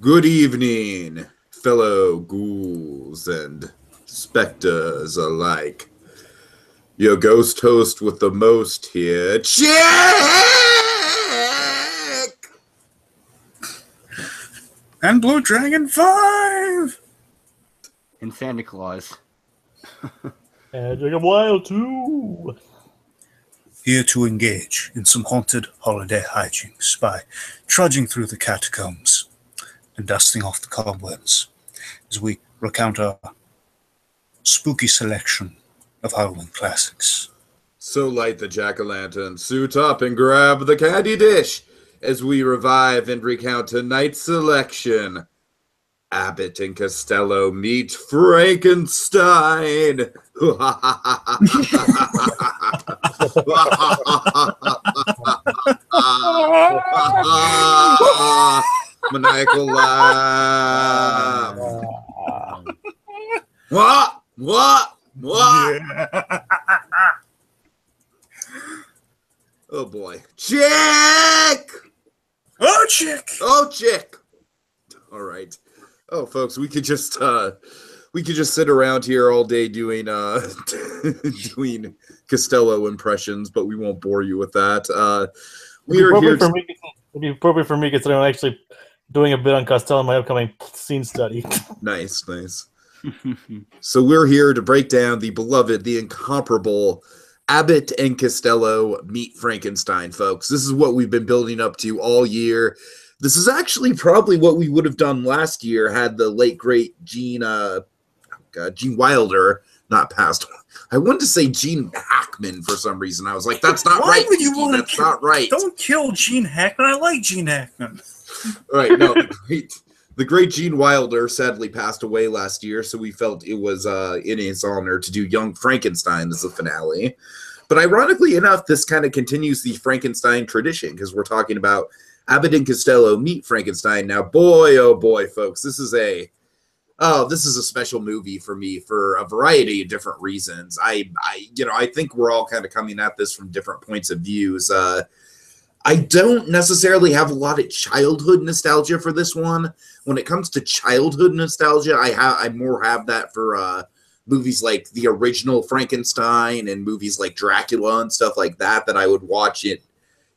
Good evening, fellow ghouls and specters alike. Your ghost host with the most here, Chick! And BlueDragonFive! And SandyClaws. And like a Wile too. Here to engage in some haunted holiday hijinks by trudging through the catacombs and dusting off the cobwebs as we recount our spooky selection of Halloween classics. So light the jack-o'-lantern, suit up and grab the candy dish as we revive and recount tonight's selection. Abbott and Costello meet Frankenstein. Maniacal laugh. What? Yeah. Oh boy. Chick! Oh, Chick! Oh, Chick! All right. Oh, folks, we could just sit around here all day doing doing Costello impressions, but we won't bore you with that. We are here. It'd be appropriate for me considering I'm actually doing a bit on Costello in my upcoming scene study. Nice. So we're here to break down the beloved, the incomparable Abbott and Costello meet Frankenstein, folks. This is what we've been building up to all year. This is actually probably what we would have done last year had the late great Gene Wilder not passed. I wanted to say Gene Hackman for some reason. I was like, that's not right. Why would you want to That's not right. Don't kill Gene Hackman. I like Gene Hackman. All right, no, the great Gene Wilder sadly passed away last year, so we felt it was in his honor to do Young Frankenstein as the finale. But ironically enough, this kind of continues the Frankenstein tradition because we're talking about Abbott and Costello meet Frankenstein. Now, boy, oh boy, folks, this is a special movie for me for a variety of different reasons. I think we're all kind of coming at this from different points of views. I don't necessarily have a lot of childhood nostalgia for this one. When it comes to childhood nostalgia, I more have that for movies like the original Frankenstein and movies like Dracula and stuff like that I would watch it,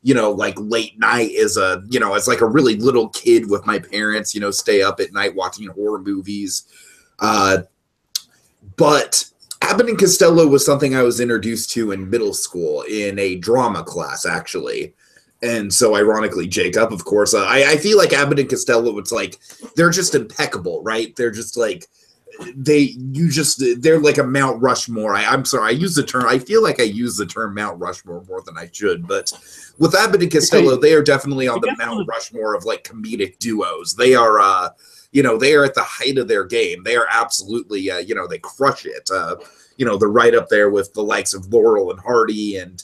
like late night as like a really little kid with my parents, stay up at night watching horror movies. But Abbott and Costello was something I was introduced to in middle school in a drama class, actually. And so ironically, Jacob, of course, I feel like Abbott and Costello, it's like, they're just impeccable, right? They're just like, they're like a Mount Rushmore. I'm sorry, I feel like I use the term Mount Rushmore more than I should, but with Abbott and Costello, they are definitely on the Mount Rushmore of like comedic duos. They are, they are at the height of their game. They are absolutely, they crush it. They're right up there with the likes of Laurel and Hardy and,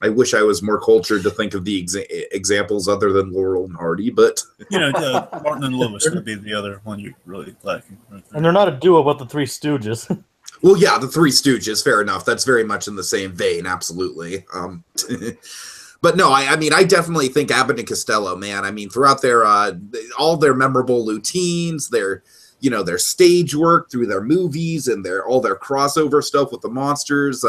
I wish I was more cultured to think of the examples other than Laurel and Hardy, but Martin and Lewis would be the other one you really lacking. Right there. And they're not a duo, but the Three Stooges. Well, yeah, the Three Stooges, fair enough. That's very much in the same vein, absolutely. But no, I mean, I definitely think Abbott and Costello, man. I mean, throughout their all their memorable routines, their stage work through their movies and all their crossover stuff with the monsters.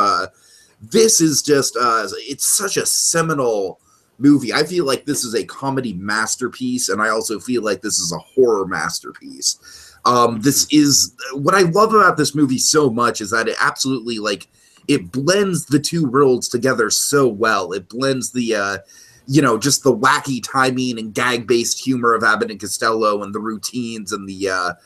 This is just, it's such a seminal movie. I feel like this is a comedy masterpiece, and I also feel like this is a horror masterpiece. This is, what I love about this movie so much is that it absolutely, like, it blends the two worlds together so well. It blends the, just the wacky timing and gag-based humor of Abbott and Costello and the routines and the,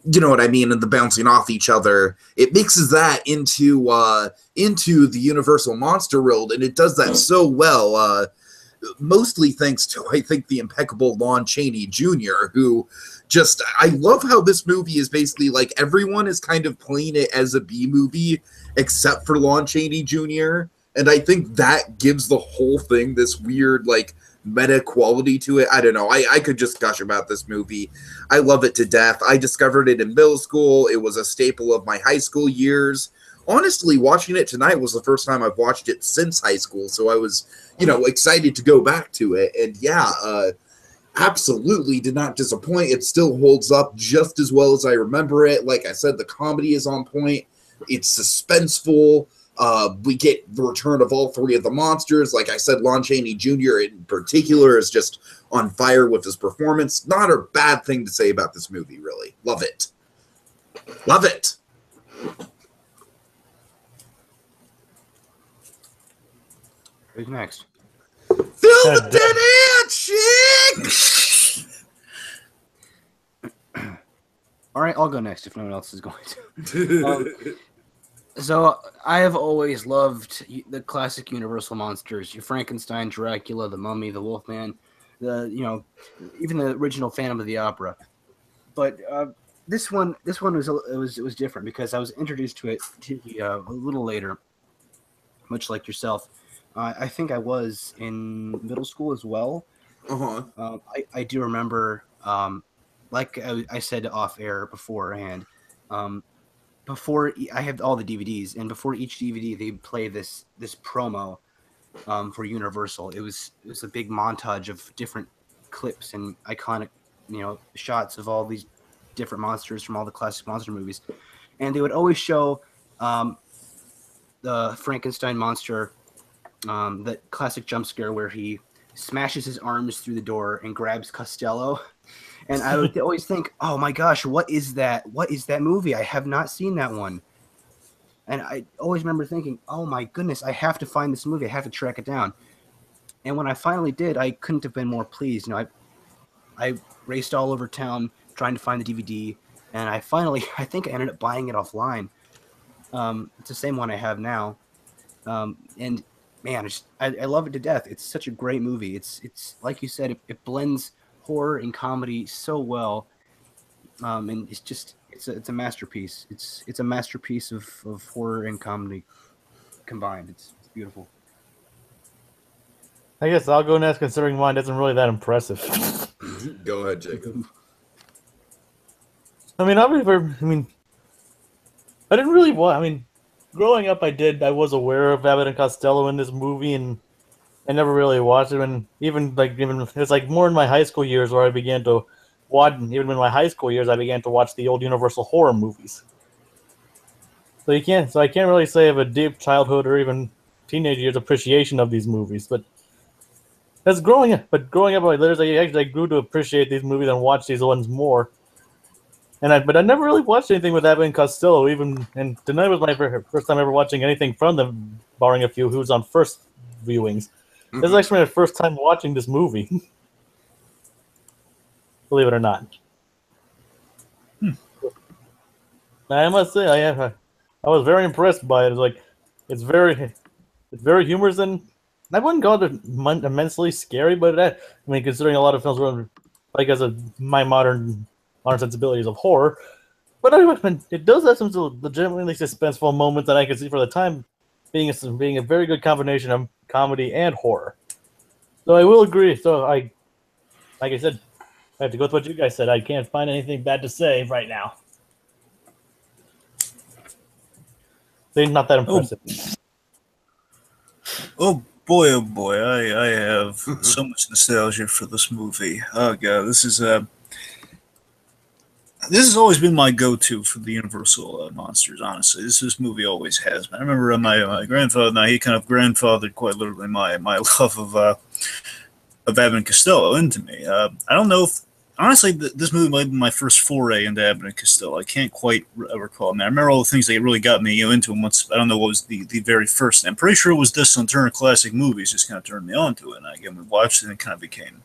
and the bouncing off each other. It mixes that into the Universal monster world, and it does that so well. Mostly thanks to, I think, the impeccable Lon Chaney Jr., who just, I love how this movie is basically like everyone is kind of playing it as a B movie except for Lon Chaney Jr. And I think that gives the whole thing this weird, like, meta quality to it. I don't know. I could just gush about this movie. I love it to death. I discovered it in middle school. It was a staple of my high school years. Honestly, watching it tonight was the first time I've watched it since high school, so I was, excited to go back to it. And yeah, absolutely did not disappoint. It still holds up just as well as I remember it. Like I said, the comedy is on point. It's suspenseful. We get the return of all three of the monsters. Like I said, Lon Chaney Jr. in particular is just on fire with his performance. Not a bad thing to say about this movie, really. Love it. Love it. Who's next? Fill the dead air, chick! All right, I'll go next if no one else is going to. So I have always loved the classic Universal monsters: your Frankenstein, Dracula, the Mummy, the Wolfman, even the original Phantom of the Opera. But this one was different because I was introduced to it a little later, much like yourself. I think I was in middle school as well. I do remember, like I said off air beforehand. Before I have all the DVDs, and before each DVD, they play this promo for Universal. It was a big montage of different clips and iconic, shots of all these different monsters from all the classic monster movies, and they would always show the Frankenstein monster, that classic jump scare where he smashes his arms through the door and grabs Costello. And I would always think, oh my gosh, what is that? What is that movie? I have not seen that one. And I always remember thinking, oh my goodness, I have to find this movie. I have to track it down. And when I finally did, I couldn't have been more pleased. I raced all over town trying to find the DVD. And I think I ended up buying it offline. It's the same one I have now. And man, I love it to death. It's such a great movie. It's like you said, it blends horror and comedy so well, and it's a masterpiece. It's a masterpiece of horror and comedy combined. It's beautiful. I guess I'll go next, considering mine isn't really that impressive. Go ahead, Jacob. I didn't really watch. I mean, growing up, I was aware of Abbott and Costello in this movie, and I never really watched it, and even it's like more in my high school years where I began to watch. Even in my high school years, I began to watch the old Universal horror movies. So I can't really say I have a deep childhood or even teenage years appreciation of these movies. But growing up, I grew to appreciate these movies and watch these ones more. But I never really watched anything with Abbott and Costello. And tonight was my first time ever watching anything from them, barring a few who's on first viewings. This is actually my first time watching this movie. Believe it or not. I must say, I was very impressed by it. It's very humorous, and I wouldn't call it immensely scary, but considering a lot of films were my modern sensibilities of horror, but it does have some legitimately suspenseful moments that I can see for the time being a very good combination of comedy and horror. So I will agree. So like I said, I have to go with what you guys said. I can't find anything bad to say right now. They're not that impressive. Oh boy, I have so much nostalgia for this movie. Oh god, this has always been my go-to for the Universal monsters, honestly. This movie always has been. I remember my grandfather, now he kind of grandfathered quite literally my love of Abbott and Costello into me. I don't know if, honestly, this movie might have been my first foray into Abbott and Costello. I can't quite recall. I remember all the things that really got me into them once. I don't know what was the very first. I'm pretty sure it was this on Turner Classic Movies just kind of turned me on to it. And again, we watched it and it kind of became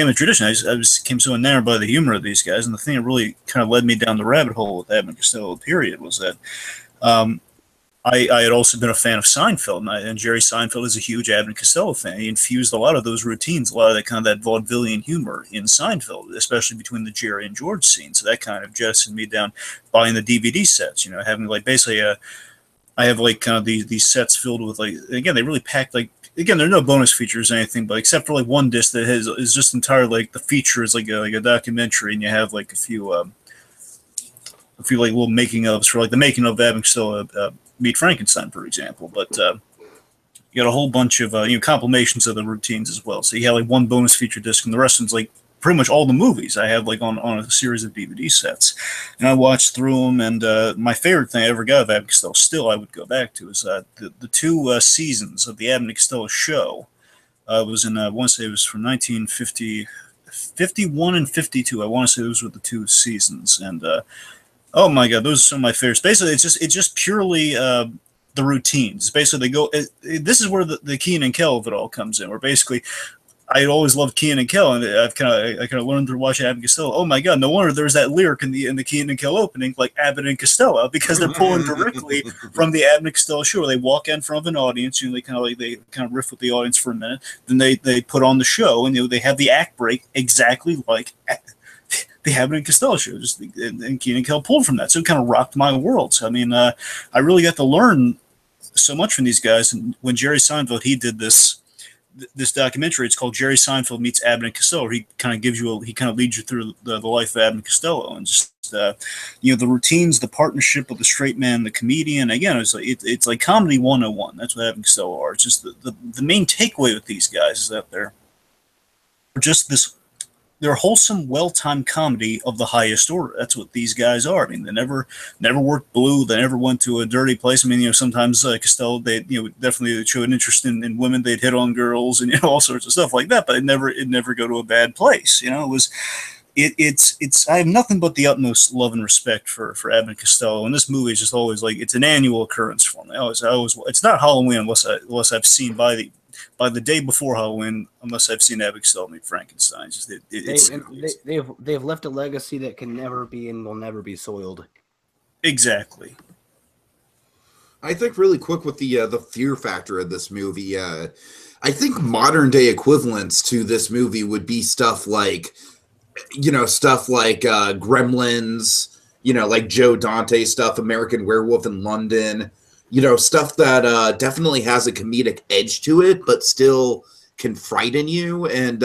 a tradition. I became so enamored by the humor of these guys. And the thing that really kind of led me down the rabbit hole with Abbott and Costello, period, was that I had also been a fan of Seinfeld, and Jerry Seinfeld is a huge Abbott and Costello fan. He infused a lot of those routines, a lot of that vaudevillian humor in Seinfeld, especially between the Jerry and George scenes. So that kind of jettisoned me down buying the DVD sets, having basically I have kind of these sets filled with again, they really packed again, there are no bonus features or anything, but except for one disc that is just entirely the feature is like a documentary, and you have a few little making ofs for the making of Abbott and Costello Meet Frankenstein, for example. But you got a whole bunch of compilations of the routines as well. So you have one bonus feature disc, and the rest of them's pretty much all the movies I have like on a series of DVD sets, and I watched through them. And my favorite thing I ever got of Abbott and Costello, still I would go back to, is the two seasons of the Abbott and Costello show. It was in I want to say it was from 1950. 51 and 52. I want to say those were the two seasons, and oh my god, those are some of my favorites. Basically, it's just purely the routines. Basically, they go. This is where the Kenan and Kel of it all comes in. Where basically, I always loved Kenan and Kel, and I kind of learned through watching Abbott and Costello. Oh my god, no wonder there's that lyric in the Kenan and Kel opening, like Abbott and Costello, because they're pulling directly from the Abbott and Costello show. Where they walk in front of an audience, they kind of riff with the audience for a minute, then they put on the show, and they have the act break exactly like the Abbott and Costello show. And Kenan and Kel pulled from that, so it kind of rocked my world. So I mean, I really got to learn so much from these guys. And when Jerry Seinfeld, he did this documentary, it's called Jerry Seinfeld Meets Abbott and Costello. He kind of leads you through the life of Abbott and Costello, and just the routines, the partnership with the straight man, the comedian. Again, it's like comedy 101. That's what Abbott and Costello are. It's just the main takeaway with these guys is that they're wholesome, well-timed comedy of the highest order. That's what these guys are. I mean, they never worked blue. They never went to a dirty place. I mean, sometimes Costello, they definitely showed an interest in women. They'd hit on girls and all sorts of stuff like that. But it'd never go to a bad place. It's I have nothing but the utmost love and respect for Abbott and Costello. And this movie is just always like, it's an annual occurrence for me. I always it's not Halloween unless I've seen by the day before Halloween, unless I've seen Abbott and Costello meet Frankenstein. They've left a legacy that can never be and will never be soiled. Exactly. I think really quick with the fear factor of this movie. I think modern day equivalents to this movie would be stuff like Gremlins, like Joe Dante stuff, American Werewolf in London. Stuff that definitely has a comedic edge to it, but still can frighten you. And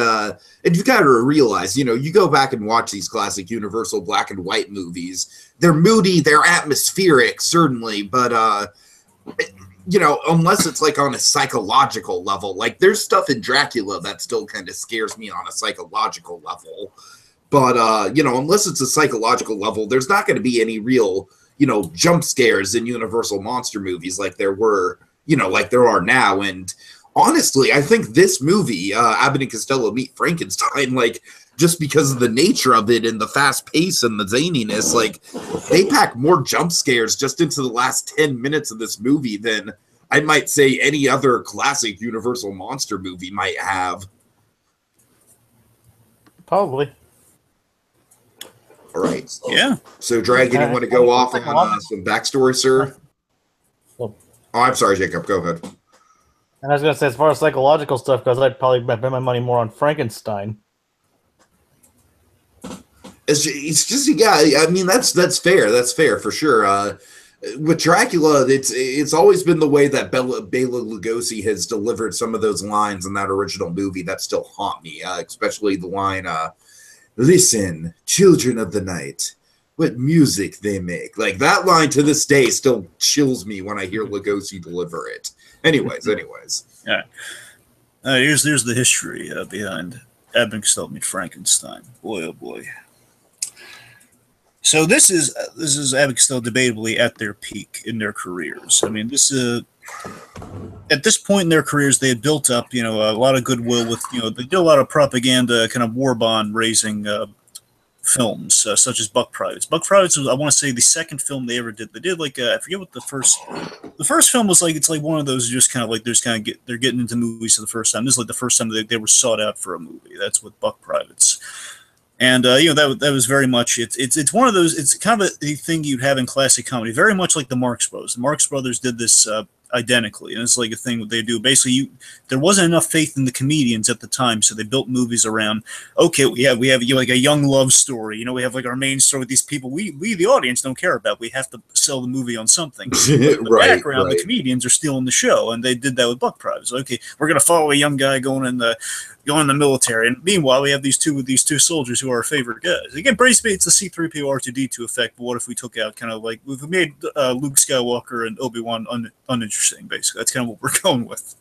you've got to realize, you go back and watch these classic Universal black and white movies. They're moody, they're atmospheric, certainly, but unless it's like on a psychological level, like there's stuff in Dracula that still kind of scares me on a psychological level. But unless it's a psychological level, there's not going to be any real jump scares in Universal monster movies like there were, like there are now. And honestly, I think this movie, Abbott and Costello Meet Frankenstein, like just because of the nature of it and the fast pace and the zaniness, like they pack more jump scares just into the last 10 minutes of this movie than I might say any other classic Universal monster movie might have. Probably. All right. Yeah. So, Dragon, you want to go off on some backstory, sir? Oh, I'm sorry, Jacob. Go ahead. And I was going to say, as far as psychological stuff goes, I'd probably bet my money more on Frankenstein. It's just yeah. I mean, that's fair. That's fair for sure. With Dracula, it's always been the way that Bela Lugosi has delivered some of those lines in that original movie that still haunt me, especially the line. Listen, children of the night, what music they make. Like, that line to this day still chills me when I hear Lugosi deliver it. Anyways. Yeah. Here's the history behind Abbott and Costello Meet Frankenstein. Boy, oh boy. So this is Abbott and Costello debatably at their peak in their careers. I mean, at this point in their careers, they had built up, a lot of goodwill with, they did a lot of propaganda, kind of war bond raising films, such as Buck Privates. Buck Privates was, I want to say, the second film they ever did. They did like I forget what the first film was like. It's like one of those just kind of like they're getting into movies for the first time. This is like the first time they were sought out for a movie. That's what Buck Privates. And that was very much it's one of those. It's kind of a thing you'd have in classic comedy, very much like the Marx Brothers. The Marx Brothers did this identically, and it's like a thing that they do. Basically, there wasn't enough faith in the comedians at the time, so they built movies around. Okay, we have like a young love story. We have like our main story with these people. We the audience don't care about. We have to sell the movie on something. In the background, the comedians are stealing the show, and they did that with Buck Privates. Okay, we're gonna follow a young guy going in the military, and meanwhile we have these two soldiers who are our favorite guys. Again, basically it's a C-3PO R2-D2 effect, but what if we took out kind of like if we made Luke Skywalker and Obi-Wan uninteresting? Basically, that's kind of what we're going with.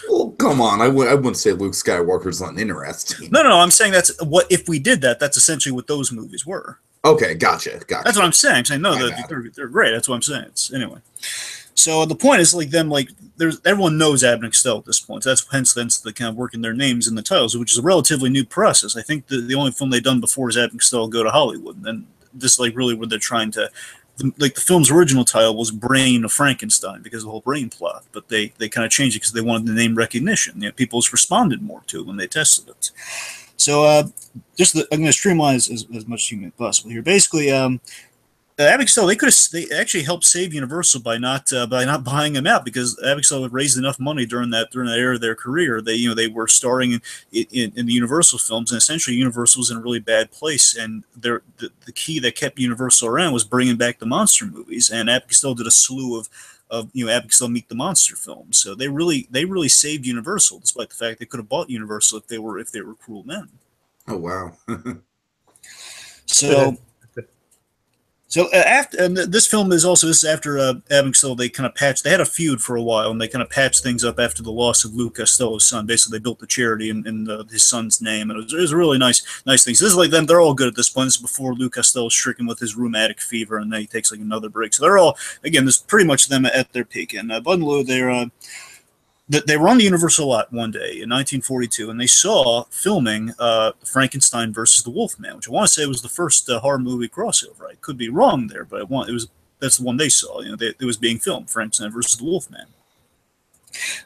Well, come on. I wouldn't say Luke Skywalker's uninteresting. No, I'm saying that's what if we did that. That's essentially what those movies were. Okay, gotcha. That's what I'm saying. I'm saying no, they're great. That's what I'm saying. Anyway. So the point is, like, them, like, everyone knows Abbott and Costello at this point. So that's hence the kind of working their names in the titles, which is a relatively new process. I think the only film they've done before is Abbott and Costello Go to Hollywood, and this, like, really where they're trying to, like, the film's original title was Brain of Frankenstein because of the whole brain plot, but they kind of changed it because they wanted the name recognition. You know, people just responded more to it when they tested it. So I'm going to streamline as much as humanly possible here. Basically, Abbott and Costello, they actually helped save Universal by not buying them out, because Abbott and Costello had raised enough money during that era of their career. They were starring in the Universal films, and essentially Universal was in a really bad place. And the key that kept Universal around was bringing back the monster movies. And Abbott and Costello did a slew of Abbott and Costello Meet the Monster films. So they really saved Universal, despite the fact they could have bought Universal if they were cruel men. Oh wow. So after, and this film is after Abbott and Costello, they kind of they had a feud for a while, and they kind of patched things up after the loss of Luke Costello's son. Basically, they built the charity in his son's name, and it was a really nice thing. So this is like them; they're all good at this point. This is before Luke Costello is stricken with his rheumatic fever, and then he takes like another break. So they're all, again, this is pretty much them at their peak. And Bud and Lou, they were on the Universal lot one day in 1942, and they saw filming Frankenstein versus the Wolfman, which I want to say was the first horror movie crossover. I could be wrong there, but that's the one they saw. It was being filmed, Frankenstein versus the Wolfman,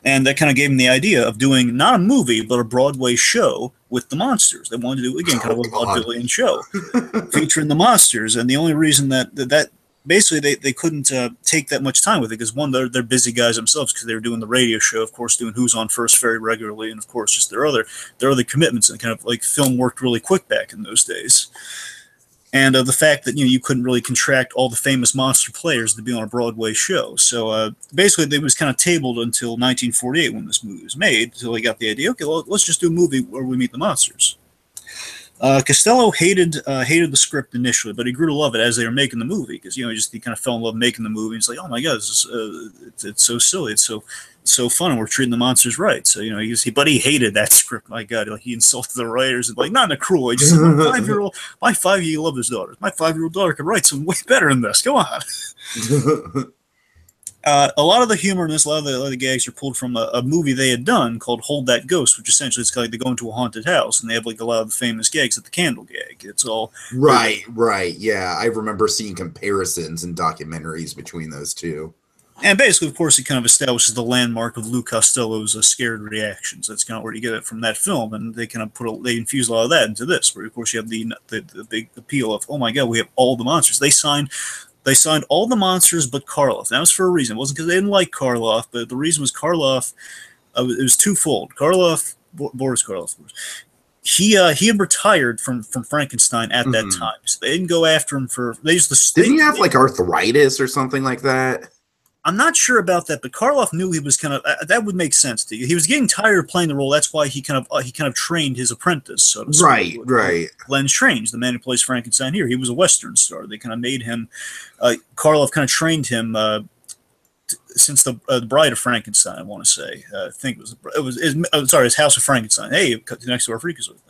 and that kind of gave them the idea of doing not a movie but a Broadway show with the monsters. They wanted to do, again, kind of a vaudevillian show featuring the monsters, and the only reason that basically they couldn't take that much time with it, because one, they're busy guys themselves, because they were doing the radio show, of course, doing Who's on First very regularly, and of course just their other commitments, and kind of like film worked really quick back in those days. And the fact that you couldn't really contract all the famous monster players to be on a Broadway show. So basically it was kind of tabled until 1948 when this movie was made, until they got the idea, okay, well, let's just do a movie where we meet the monsters. Costello hated the script initially, but he grew to love it as they were making the movie, because he kind of fell in love making the movie. He's like, oh my god, this is it's so silly, it's so fun, and we're treating the monsters right. So but he hated that script. My god, like, he insulted the writers, and like, not in a cruel way, just my 5-year-old love his daughter. My 5-year-old daughter could write something way better than this. Go on. A lot of the humor in this, a lot of the gags are pulled from a movie they had done called Hold That Ghost, which essentially it's kind of like they go into a haunted house, and they have like a lot of the famous gags, at the candle gag. It's all right. Yeah, I remember seeing comparisons and documentaries between those two. And basically, of course, it kind of establishes the landmark of Luke Costello's scared reactions. That's kind of where you get it from that film, and they kind of they infuse a lot of that into this, where of course you have the big appeal of, oh my god, we have all the monsters. They signed all the monsters but Karloff. That was for a reason. It wasn't because they didn't like Karloff, but the reason was Karloff. It was twofold. Boris Karloff, he had retired from Frankenstein at that time, so they didn't go after him for. They used to. Didn't he have like arthritis or something like that? I'm not sure about that, but Karloff knew he was kind of that would make sense to you. He was getting tired of playing the role. That's why he kind of trained his apprentice, so to speak. Right. Glenn Strange, the man who plays Frankenstein here, he was a Western star. They kind of made him. Karloff kind of trained him since the Bride of Frankenstein. I want to say. I think his House of Frankenstein. Hey, next to our Freakazoid thing.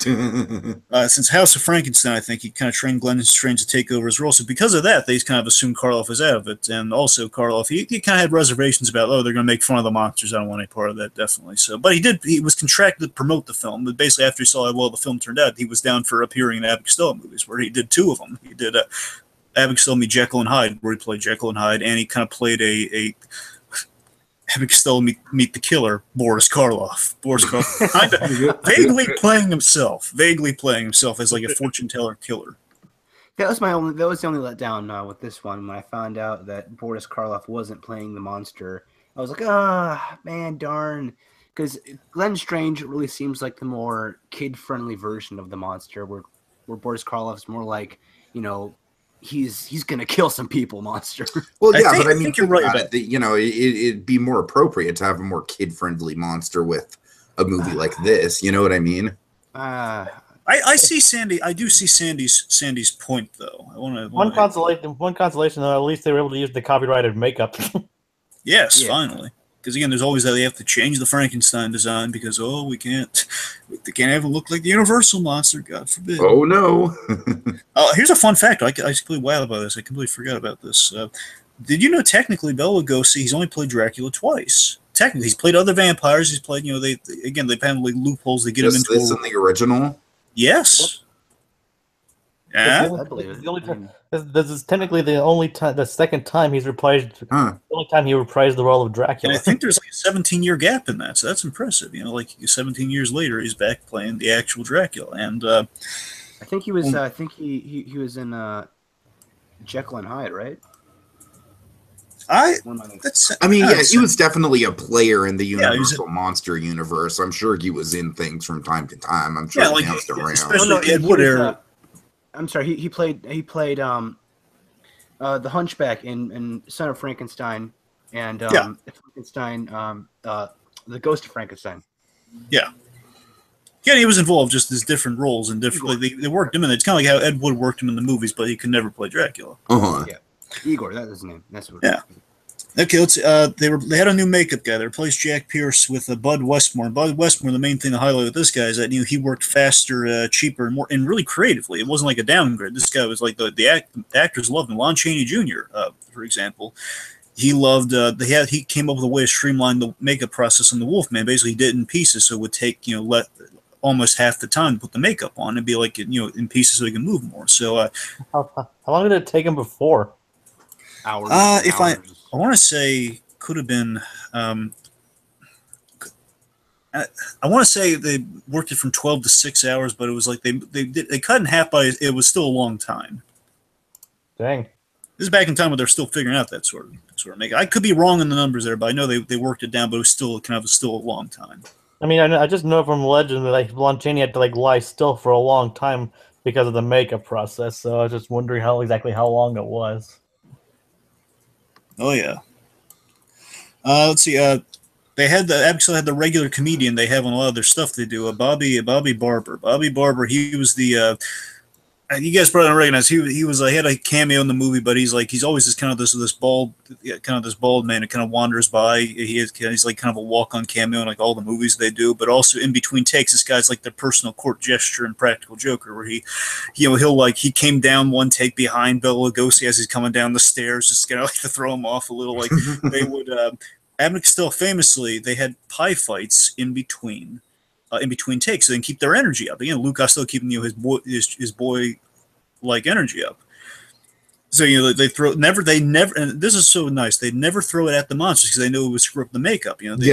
Since House of Frankenstein, I think he kind of trained Glenn Strange to take over his role. So because of that, they kind of assumed Karloff was out of it. And also Karloff, he kind of had reservations about, they're going to make fun of the monsters. I don't want any part of that, definitely. So, but he was contracted to promote the film. But basically, after he saw how well the film turned out, he was down for appearing in Abbott and Costello movies, where he did 2 of them. He did Abbott and Costello Meet Jekyll and Hyde, where he played Jekyll and Hyde, and he kind of played a Abbott and Costello meet the killer, Boris Karloff. Kind of vaguely playing himself as like a fortune teller killer. That was the only letdown with this one, when I found out that Boris Karloff wasn't playing the monster. I was like, man, darn. Because Glenn Strange really seems like the more kid-friendly version of the monster, where Boris Karloff's more like, he's gonna kill some people monster. Well, yeah, but I mean, you're right about it. It'd be more appropriate to have a more kid-friendly monster with a movie like this. You know what I mean? I see Sandy. I do see Sandy's point, though. One consolation, though. At least they were able to use the copyrighted makeup. Yes, finally. because again, there's always that they have to change the Frankenstein design because they can't have it look like the Universal monster, God forbid. Oh no! Here's a fun fact. I completely wild about this. I completely forgot about this. Did you know technically Bela Lugosi, he's only played Dracula twice? Technically, he's played other vampires. He's played, they found like loopholes to get him into. This in the original? Yes. Yeah. I believe it. The only time, this is technically the second time he's reprised. Huh. The only time he reprised the role of Dracula. And I think there's like a 17-year gap in that, so that's impressive. Like 17 years later, he's back playing the actual Dracula, and I think he was. I think he was in Jekyll and Hyde, right? He was definitely a player in the Universal Monster universe. I'm sure he was in things from time to time. I'm sure he bounced around. Especially Ed Wood era. I'm sorry. He played the Hunchback in Son of Frankenstein and Frankenstein, the Ghost of Frankenstein. Yeah. Yeah, he was involved just as different roles and different. Like, they worked him in. It's kind of like how Ed Wood worked him in the movies, but he could never play Dracula. Yeah. Igor, that was his name. That's what. Yeah. Okay, let's. They had a new makeup guy. They replaced Jack Pierce with Bud Westmore. Bud Westmore. The main thing to highlight with this guy is that he worked faster, cheaper, and more, and really creatively. It wasn't like a downgrade. This guy was like the actors loved him. Lon Chaney Jr., for example, he loved. He came up with a way to streamline the makeup process on the Wolfman. Basically, he did it in pieces, so it would take almost half the time to put the makeup on and be like in pieces so he can move more. So how long did it take him before? Hours. I want to say could have been. I want to say they worked it from 12 to 6 hours, but it was like they cut in half by. It was still a long time. Dang. This is back in time when they're still figuring out that sort of make. I could be wrong in the numbers there, but I know they worked it down, but it was still still a long time. I mean, I just know from legend that like Lon Chaney had to lie still for a long time because of the makeup process. So I was just wondering how long it was. Oh yeah. Let's see. They had the regular comedian they have on a lot of their stuff. They do Bobby Barber. Bobby Barber. He was the. You guys probably don't recognize. He had a cameo in the movie, but he's always this bald man who kind of wanders by. He's like kind of a walk-on cameo in like all the movies they do, but also in between takes, this guy's like their personal court gesture and practical joker, where he came down one take behind Bela Lugosi as he's coming down the stairs, just kind of like to throw him off a little. Like they would. Abbott and Costello famously, they had pie fights in between takes, so they can keep their energy up. Again, Luke Costello keeping his boy like energy up. So they never, and this is so nice. They never throw it at the monsters because they know it would screw up the makeup. They nothing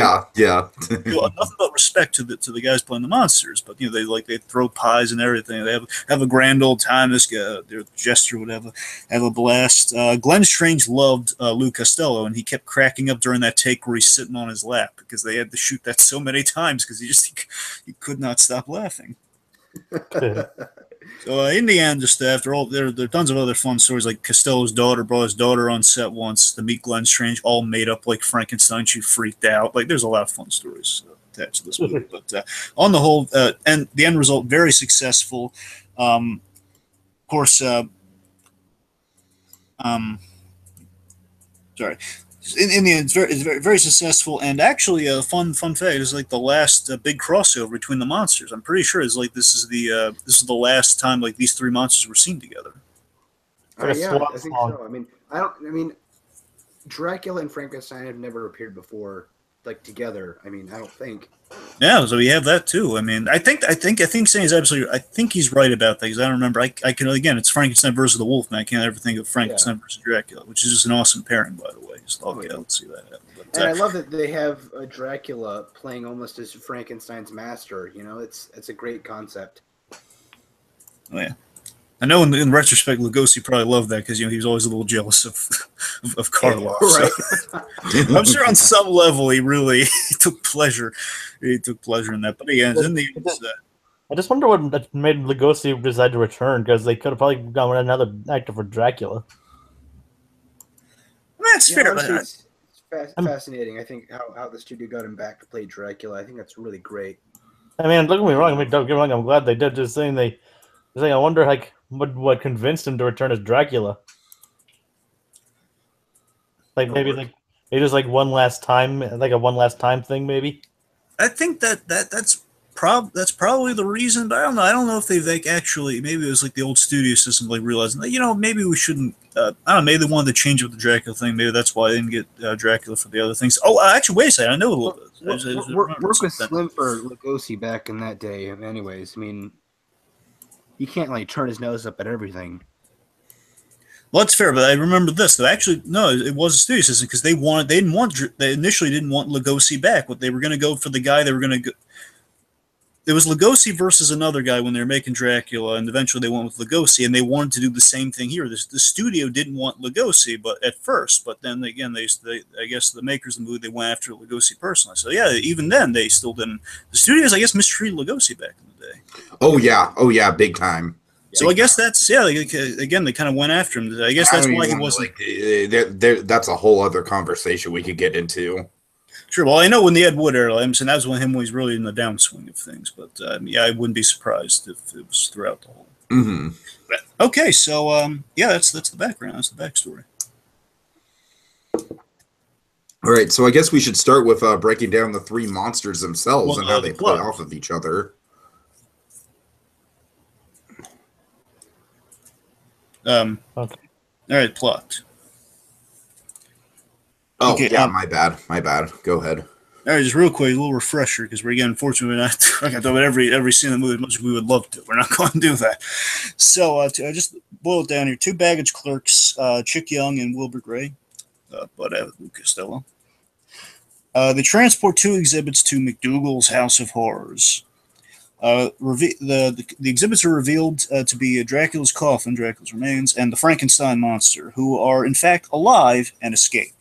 but respect to the guys playing the monsters, but they throw pies and everything. They have a grand old time. This guy, their jester would have a blast. Glenn Strange loved Luke Costello, and he kept cracking up during that take where he's sitting on his lap because they had to shoot that so many times because he could not stop laughing. So in the end, just after all, there are tons of other fun stories. Like Costello's daughter brought his daughter on set once to meet Glenn Strange, all made up like Frankenstein. She freaked out. Like there's a lot of fun stories attached to this movie. But on the whole, and the end result, very successful. Of course, sorry. In the end, it's very, very successful, and actually a fun fact is like the last big crossover between the monsters. I'm pretty sure it's like this is the last time like these three monsters were seen together. Yeah, I think so. I mean, Dracula and Frankenstein have never appeared before, like together. I mean, I don't think. Yeah, so we have that too. I mean, I think saying is absolutely. I think he's right about that because I don't remember. I can again, it's Frankenstein versus the Wolfman. I can't ever think of Frankenstein versus Dracula, which is just an awesome pairing, by the way. Just let's see that happen. But, and I love that they have Dracula playing almost as Frankenstein's master. It's a great concept. Oh yeah. I know in retrospect, Lugosi probably loved that because he was always a little jealous of Karloff. Right. So. I'm sure on some level he really took pleasure. He took pleasure in that. But again, in the I just wonder what made Lugosi decide to return because they could have probably gone with another actor for Dracula. That's fair. Honestly, it's fascinating. I think how the studio got him back to play Dracula. I think that's really great. I mean, don't get me wrong. Don't get me wrong. I'm glad they did. Just saying I wonder like what convinced him to return as Dracula. Like maybe Maybe just like one last time, like a one last time thing, maybe. I think that's probably the reason, but I don't know. I don't know if they've like actually. Maybe it was like the old studio system, like realizing that maybe we shouldn't. I don't know. Maybe they wanted to change up the Dracula thing. Maybe that's why they didn't get Dracula for the other things. Oh, actually, wait a second. I know a little bit. Work was slim for Lugosi back in that day. Anyways, I mean, you can't like turn his nose up at everything. Well, that's fair, but I remember this. Though. Actually, no, it was a studio system because they initially didn't want Lugosi back. But they were going to go for the guy they were going to go. It was Lugosi versus another guy when they were making Dracula, and eventually they went with Lugosi, and they wanted to do the same thing here. The studio didn't want Lugosi, but at first, but then again, they I guess the makers of the movie, they went after Lugosi personally. So yeah, even then they still didn't. The studios, I guess, mistreated Lugosi back in the day. Oh yeah, big time. So I guess that's again they kind of went after him. I guess that's why he wasn't. That's a whole other conversation we could get into. Sure. Well, I know when the Ed Wood era, and that was when he was really in the downswing of things. But yeah, I wouldn't be surprised if it was throughout the whole. Mm-hmm. But, okay, so yeah, that's the background. That's the backstory. All right, so I guess we should start with breaking down the three monsters themselves and how they play off of each other. Okay. All right, plot. Oh, okay, yeah, my bad. Go ahead. All right, just real quick, a little refresher, because unfortunately, we're not going to talk about every scene in the movie as much as we would love to. We're not going to do that. So, I just boil it down here. Two baggage clerks, Chick Young and Wilbur Gray, but Abbott and Costello. They transport two exhibits to McDougal's House of Horrors. The exhibits are revealed to be Dracula's coffin, Dracula's remains, and the Frankenstein monster, who are in fact alive and escape,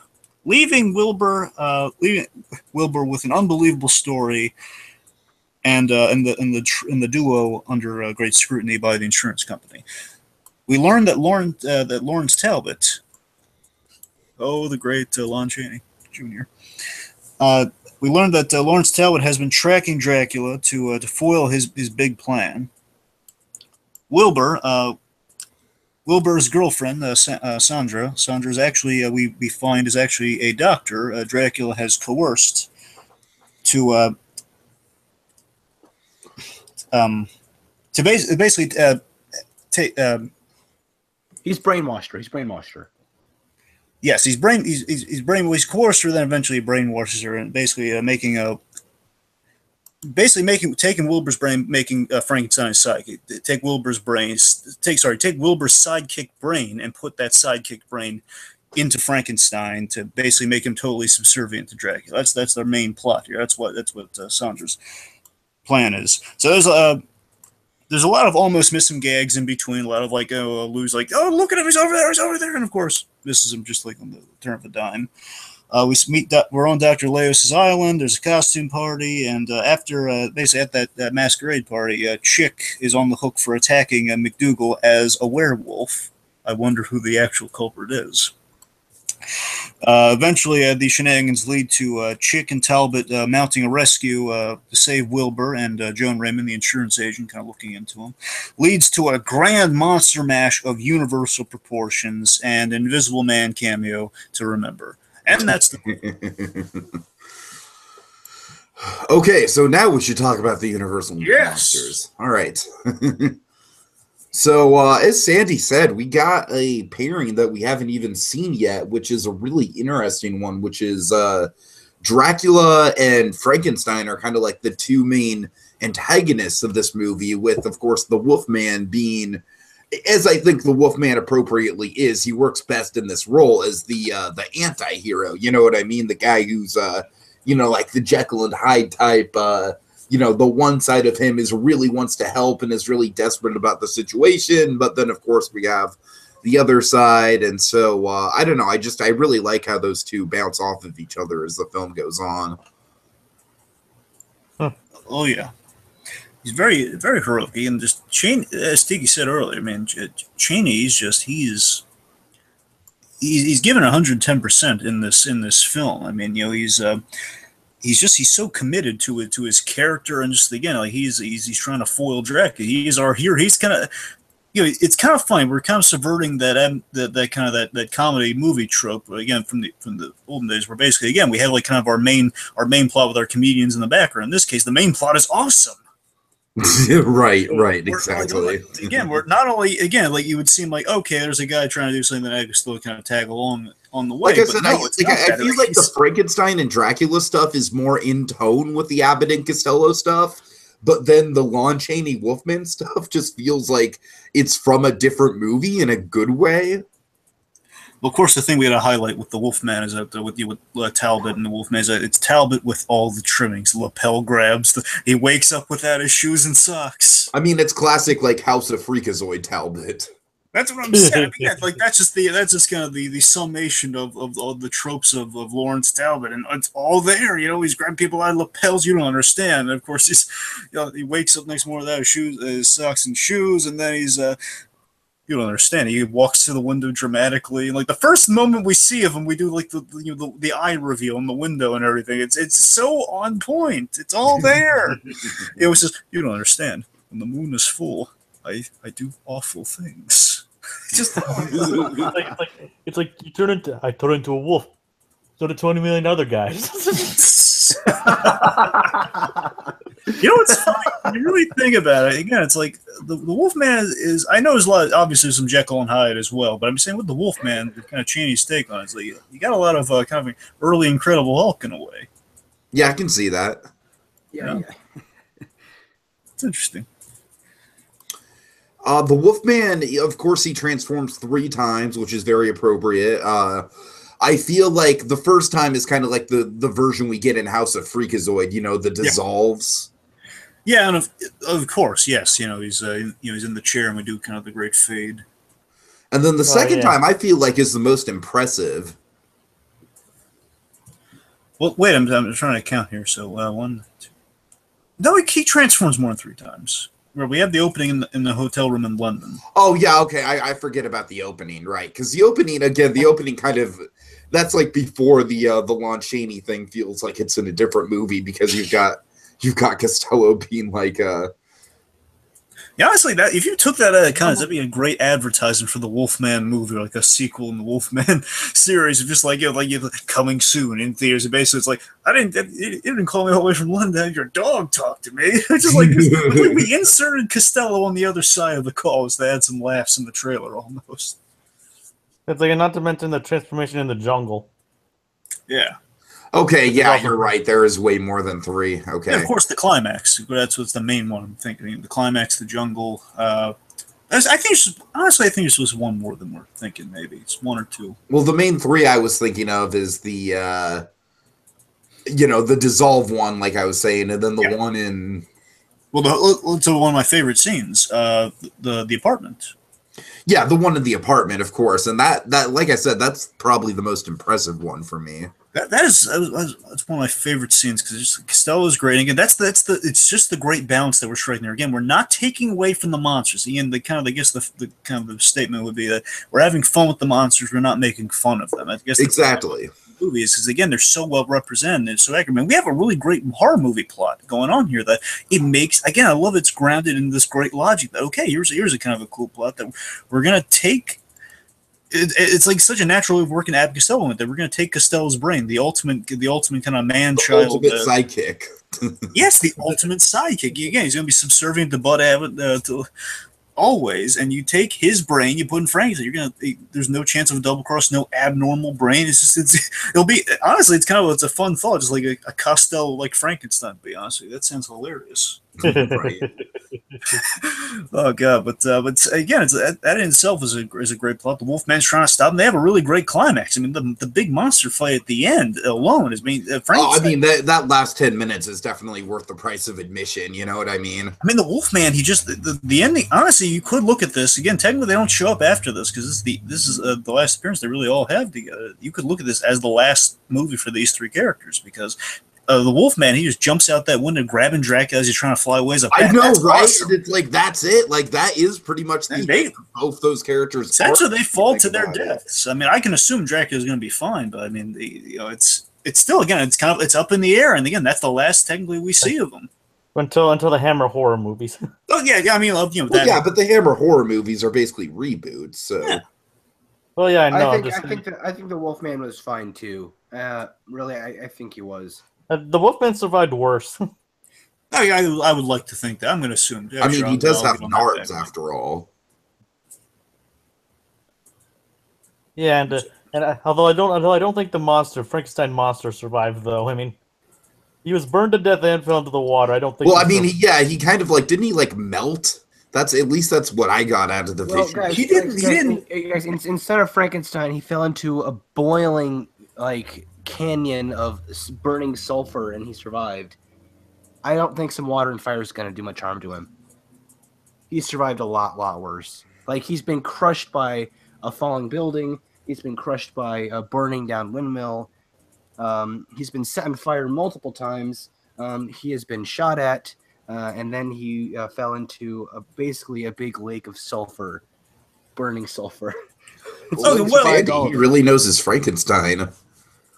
leaving Wilbur with an unbelievable story, and the duo under great scrutiny by the insurance company. We learned that Lawrence Talbot, the great Lon Chaney Jr. We learned that Lawrence Talbot has been tracking Dracula to foil his big plan. Wilbur's girlfriend, Sandra is actually, we find, is actually a doctor. Dracula has coerced to basically take. He's brainwashed her. Yes, he's coerced her, then eventually brainwashes her, and basically taking Wilbur's brain, making Frankenstein's sidekick. Take Wilbur's sidekick brain and put that sidekick brain into Frankenstein to basically make him totally subservient to Dracula. That's their main plot here. That's what Sandra's plan is. So there's a lot of almost missing gags in between. A lot of Lou's like, oh, look at him, he's over there, and of course misses him just like on the turn of a dime. We're on Dr. Leos's island. There's a costume party, and after basically at that masquerade party, Chick is on the hook for attacking McDougal as a werewolf. I wonder who the actual culprit is. Eventually, these shenanigans lead to Chick and Talbot mounting a rescue to save Wilbur, and Joan Raymond, the insurance agent, kind of looking into him. Leads to a grand monster mash of universal proportions and Invisible Man cameo to remember. And that's the... Okay, so now we should talk about the Universal monsters. All right. So, as Sandy said, we got a pairing that we haven't even seen yet, which is a really interesting one, which is Dracula and Frankenstein are kind of like the two main antagonists of this movie, with, of course, the Wolfman being, as I think the Wolfman appropriately is, he works best in this role as the anti-hero. You know what I mean? The guy who's, like the Jekyll and Hyde type, the one side of him really wants to help and is really desperate about the situation. But then, of course, we have the other side. And so, I don't know. I really like how those two bounce off of each other as the film goes on. Huh. Oh, yeah. He's very, very heroic. And just Chaney, as Tiki said earlier, man, Chaney is just, he's given 110% in this film. I mean, he's so committed to his character, and just again, like he's trying to foil Dracula. He's our hero. He's kind of it's kind of funny. We're kind of subverting that kind of that comedy movie trope again from the olden days, where basically again we have like kind of our main plot with our comedians in the background. In this case, the main plot is awesome. right, So exactly. We're not only like you would seem like okay, there's a guy trying to do something that I could still kind of tag along on the way. Like I said, I feel like the Frankenstein and Dracula stuff is more in tone with the Abbott and Costello stuff. But then the Lon Chaney Wolfman stuff just feels like it's from a different movie in a good way. Well, of course, the thing we got to highlight with the Wolfman is that with Talbot and the Wolfman is that it's Talbot with all the trimmings, lapel grabs. He wakes up without his shoes and socks. I mean, it's classic like House of Freakazoid Talbot. That's what I'm saying. Yeah, like that's just kind of the summation of the tropes of Lawrence Talbot, and it's all there. He's grabbing people out of lapels. You don't understand. And of course, he wakes up next morning without his shoes, his socks and shoes, and then he's you don't understand. He walks to the window dramatically, and like the first moment we see of him, we do like the eye reveal in the window and everything. It's so on point. It's all there. It was just you don't understand. When the moon is full, I do awful things. Just it's like I turn into a wolf. So did 20 million other guys. What's funny? When you really think about it, again, it's like the Wolfman is. I know there's a lot. Obviously, some Jekyll and Hyde as well, but I'm saying with the Wolfman, the kind of Chaney's take on it, it's like you got a lot of kind of early Incredible Hulk in a way. Yeah, I can see that. Yeah. It's interesting. The Wolfman, of course, he transforms 3 times, which is very appropriate. I feel like the first time is kind of like the version we get in House of Freakazoid, the dissolves. Yeah, and of course, yes. He's he's in the chair, and we do kind of the great fade. And then the second time, I feel like is the most impressive. Well, wait, I'm trying to count here. So 1, 2. No, he transforms more than 3 times. Where we have the opening in the hotel room in London. Oh, yeah, okay. I forget about the opening, right. Because the opening kind of, that's like before the Lon Chaney thing feels like it's in a different movie because you've got Costello being like Yeah, honestly, that if you took that that'd be a great advertisement for the Wolfman movie, or like a sequel in the Wolfman series, of just like coming soon in theaters. And basically, it's like you didn't call me all the way from London. Your dog talked to me. It's just like we inserted Costello on the other side of the call to add some laughs in the trailer, almost. It's like, not to mention the transformation in the jungle. Yeah. Okay, yeah, you're right. There is way more than 3. Okay. And of course, the climax. That's what's the main one I'm thinking. The climax, the jungle. I think it's just one more than we're thinking. Maybe it's 1 or 2. Well, the main 3 I was thinking of is the the dissolve one, like I was saying, and then the one in. Well, so one of my favorite scenes, the apartment. Yeah, the one in the apartment, of course, and that like I said, that's probably the most impressive one for me. That's one of my favorite scenes because Costello is great. Again, it's just the great balance that we're striking there. Again, we're not taking away from the monsters. Again, the statement would be that we're having fun with the monsters. We're not making fun of them. I guess exactly. Movies because again they're so well represented and so accurate. I mean, we have a really great horror movie plot going on here that it makes. Again, I love it's grounded in this great logic that here's a kind of a cool plot that we're gonna take. It's like such a natural way of working Abbott and Costello that we're going to take Costello's brain, the ultimate kind of man-child, ultimate sidekick. Yes, the ultimate sidekick. Again, he's going to be subservient to Bud Abbott always, and you take his brain, you put in Frankenstein. There's no chance of a double cross, no abnormal brain. It'll be honestly, it's a fun thought, just like a Costello like Frankenstein. To be honest with you, that sounds hilarious. Right. Oh god, but again, that in itself is a great plot. The Wolfman's trying to stop him. They have a really great climax. I mean, the big monster fight at the end alone is that last 10 minutes is definitely worth the price of admission. You know what I mean? I mean, the Wolfman. He just the ending. Honestly, you could look at this again. Technically, they don't show up after this because this is the last appearance they really all have together. You could look at this as the last movie for these 3 characters because. The Wolfman, he just jumps out that window, grabbing Dracula as he's trying to fly away. I know, right? Awesome. It's like that's it. Like that is pretty much both those characters. Essentially, they fall to their deaths. I mean, I can assume Dracula's going to be fine, but I mean, it's still again, it's up in the air, and again, that's the last technically we see of him. until the Hammer horror movies. Oh yeah, I mean, Well, yeah, but the Hammer horror movies are basically reboots. So Yeah. Well, yeah, I know. I think the Wolfman was fine too. Really, I think he was. The Wolfman survived worse. I would like to think that. I'm going to assume. Yeah, I mean, sure, he does I'll have give him that nards back. after all. Yeah, although I don't think the Frankenstein monster survived though. I mean, he was burned to death and fell into the water. I don't think. Well, I mean, he kind of like, didn't he like melt? That's what I got out of the Well, visual. guys, He didn't. Guys, instead of Frankenstein, he fell into a boiling like canyon of burning sulfur, and he survived. I don't think some water and fire is going to do much harm to him. He survived a lot worse. Like, he's been crushed by a falling building. He's been crushed by a burning down windmill. He's been set on fire multiple times. He has been shot at, and then he fell into basically a big lake of sulfur, burning sulfur. He really knows his Frankenstein.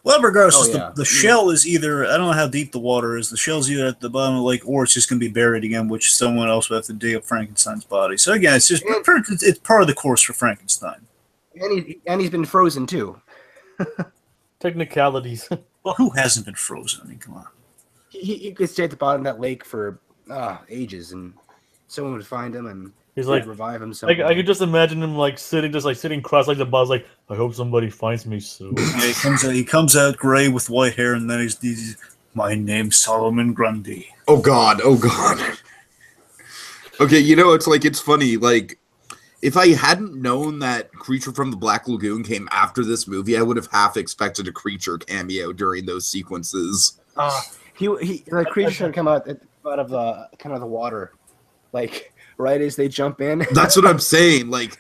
Well, regardless, yeah. the shell is either, I don't know how deep the water is, the shell's either at the bottom of the lake or it's just going to be buried again, which someone else will have to dig up Frankenstein's body. So again, it's just it's part of the course for Frankenstein. And he's been frozen too. Technicalities. Well, who hasn't been frozen? I mean, come on. He could stay at the bottom of that lake for ages, and someone would find him and He's like revive him. I could just imagine him sitting cross-legged above, like, I hope somebody finds me soon. Yeah, he comes out gray with white hair, and then he's my name's Solomon Grundy. Oh God. Okay, it's funny. Like, if I hadn't known that Creature from the Black Lagoon came after this movie, I would have half expected a Creature cameo during those sequences. The Creature should come out of the kind of the water, like right as they jump in. That's what I'm saying. Like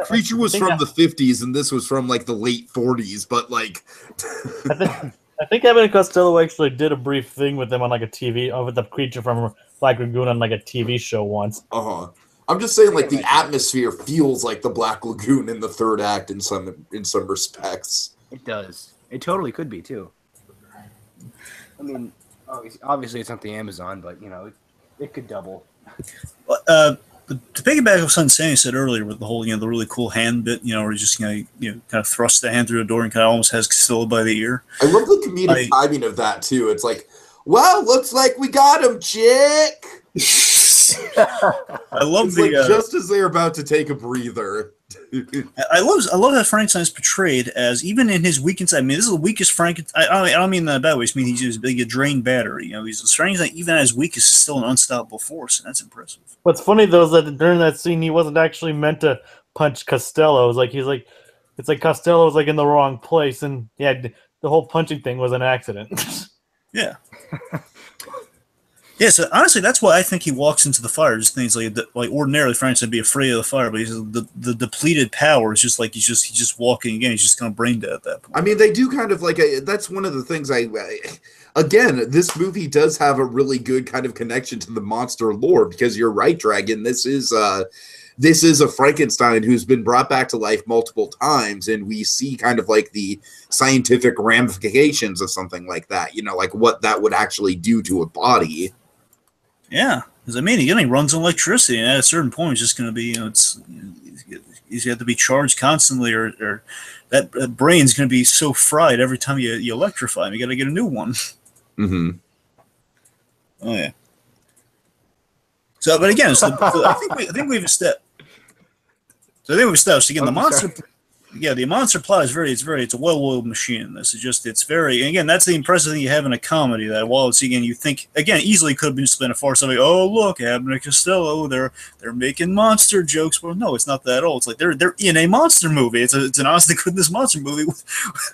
Creature was from the 50s, and this was from like the late 40s. But like, I think Abbott and Costello actually did a brief thing with them on like a TV, with the Creature from Black Lagoon on like a TV show once. I'm just saying, like, the atmosphere feels like the Black Lagoon in the third act in some respects. It does. It totally could be too. I mean, obviously it's not the Amazon, but it could double. To piggyback on something Sandy said earlier with the whole, the really cool hand bit, where he just, kind of thrusts the hand through the door and kind of almost has Costello by the ear. I love the comedic timing of that, too. It's like, well, looks like we got him, chick! I love it's just as they're about to take a breather. I love how Frankenstein's portrayed as, even in his weakest. I mean, this is the weakest Frankenstein. I don't mean that bad way. I mean he's just like a drained battery. He's Frankenstein, even at his weakest, is still an unstoppable force, and that's impressive. What's funny though is that during that scene, he wasn't actually meant to punch Costello. It's like Costello was like in the wrong place, and yeah, the whole punching thing was an accident. Yeah. Yeah, so honestly, that's why I think he walks into the fire. Just things like ordinarily Frankenstein would be afraid of the fire, but the depleted power is just like he's just walking again. He's just kind of brain dead at that point. I mean, they do kind of like that's one of the things again, this movie does have a really good kind of connection to the monster lore, because you're right, Dragon. This is a Frankenstein who's been brought back to life multiple times, and we see kind of like the scientific ramifications of something like that. Like what that would actually do to a body. Yeah, because I mean, he runs on electricity, and at a certain point, it's just going to be, he's got to be charged constantly, or that brain's going to be so fried every time you electrify him. You got to get a new one. Mm-hmm. Oh yeah. So, but again, I think we've established. So I think we've established again the monster. Sorry. Yeah, the monster plot is it's a well-oiled machine. It's very, and again, that's the impressive thing you have in a comedy, that while it's, again, you think, again, easily could have been spent a farce. Like, oh, look, Abbott and Costello, they're making monster jokes. Well, no, it's not that at all. It's like they're in a monster movie. It's an honest to goodness monster movie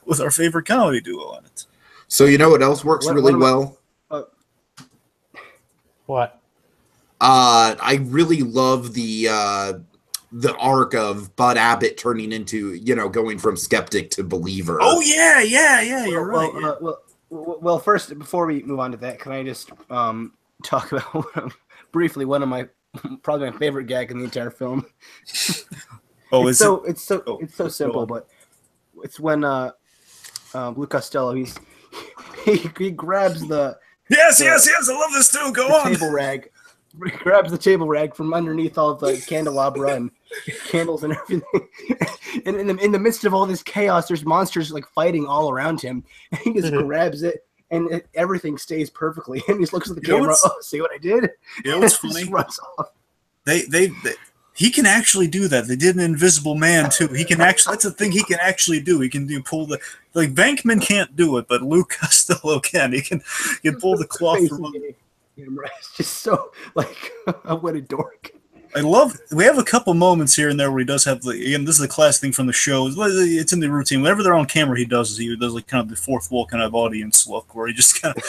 with our favorite comedy duo on it. So what else works really well? What? I really love the arc of Bud Abbott turning into, going from skeptic to believer. Oh yeah, you're right. Well, first, before we move on to that, can I just talk about briefly probably my favorite gag in the entire film? It's so simple, but it's when Blue Costello he grabs the Yes, yes. I love this too. Go on. Table rag. He grabs the table rag from underneath all the candelabra and candles and everything. And in the midst of all this chaos, there's monsters like fighting all around him. And he just grabs it, and everything stays perfectly. And he just looks at the camera. Oh, see what I did? You know what's funny? Runs off. He can actually do that. They did an Invisible Man too. He can actually. That's the thing he can actually do. He can pull the Bankman can't do it, but Luke Costello can. He can pull the cloth from. It's just so like what a dork. We have a couple moments here and there where he does have again, this is the classic thing from the show. It's in the routine. Whenever they're on camera, he does like kind of the fourth wall kind of audience look where he just kind of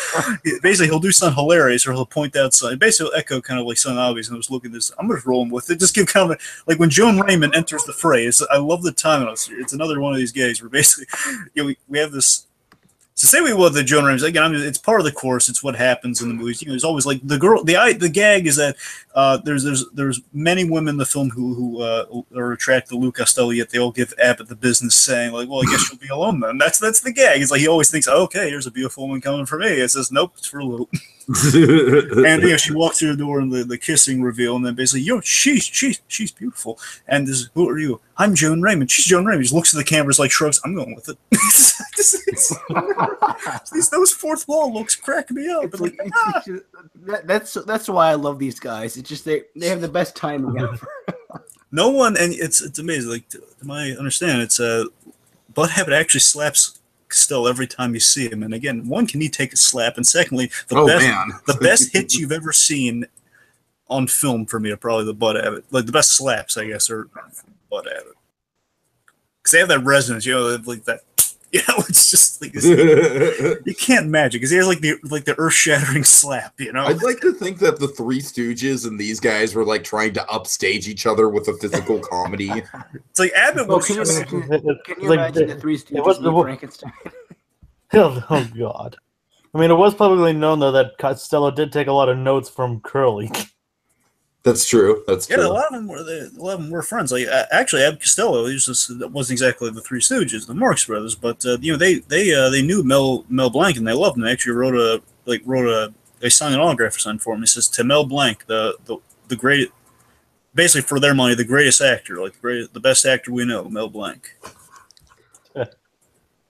basically he'll do something hilarious or he'll point out something. Basically he'll echo kind of like something obvious and I was looking at this. I'm just rolling with it. Just give kind of like when Joan Raymond enters the fray. I love the time. It's another one of these gags where basically we have this. So say we will the Joan Raymond again. It's part of the course. It's what happens in the movies. There's always like the girl. The gag is that there's many women in the film who are attracted to Luke Costello, yet they all give Abbott the business, saying like, "Well, I guess you'll be alone then." That's the gag. It's like he always thinks, oh, "Okay, here's a beautiful woman coming for me." It says, "Nope, it's for Luke." And she walks through the door and the kissing reveal, and then basically, she's beautiful. And who are you? I'm Joan Raymond. She's Joan Raymond. She looks at the cameras like shrugs. I'm going with it. Those fourth wall looks crack me up. That's why I love these guys. It's just they have the best timing ever. No one, and it's amazing. Like to my understanding, it's Bud Abbott actually slaps Costello every time you see him. And again, one, can he take a slap? And secondly, the best hits you've ever seen on film for me are probably the Bud Abbott, like the best slaps, I guess, are Bud Abbott. Because they have that resonance, like that. It's just like you can't imagine because he has like the earth-shattering slap. I'd like to think that the Three Stooges and these guys were like trying to upstage each other with a physical comedy. It's like Abbott was. Can you imagine the Three Stooges with Frankenstein? Oh God! I mean, it was publicly known though that Costello did take a lot of notes from Curly. That's true. Yeah, a lot of them were friends. Like actually, Abbott Costello, wasn't exactly the Three Stooges, the Marx Brothers, but they knew Mel Blanc and they loved him. They actually they signed an autograph or something for him. It says to Mel Blanc, the great, basically for their money, the greatest actor, like the best actor we know, Mel Blanc. No,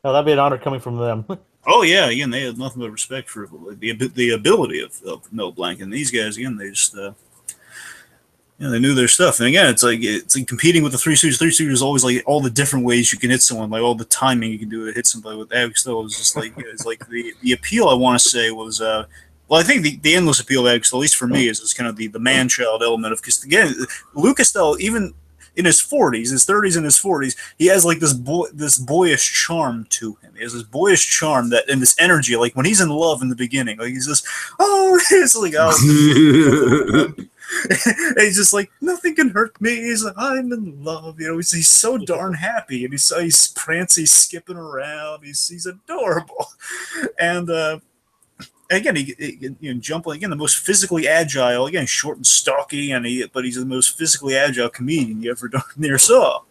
that'd be an honor coming from them. Oh yeah, again, they had nothing but respect for the ability of Mel Blanc, and these guys again, they just. They knew their stuff, and again, it's like competing with the Three Stooges. Three Stooges is always like all the different ways you can hit someone, like all the timing you can do to hit somebody. With Abbott Costello was just like it's like the appeal. I want to say was I think the endless appeal of Abbott Costello, at least for me, is kind of the man-child element of because again, Luke Costello, even in his 40s, his 30s and his 40s, he has like this boyish charm to him. He has this boyish charm and this energy, like when he's in love in the beginning, like he's just it's like he's just like nothing can hurt me. He's like I'm in love, He's so darn happy, and he's prancy, skipping around. He's adorable, and again he jumping again the most physically agile, again short and stocky, but he's the most physically agile comedian you ever near saw.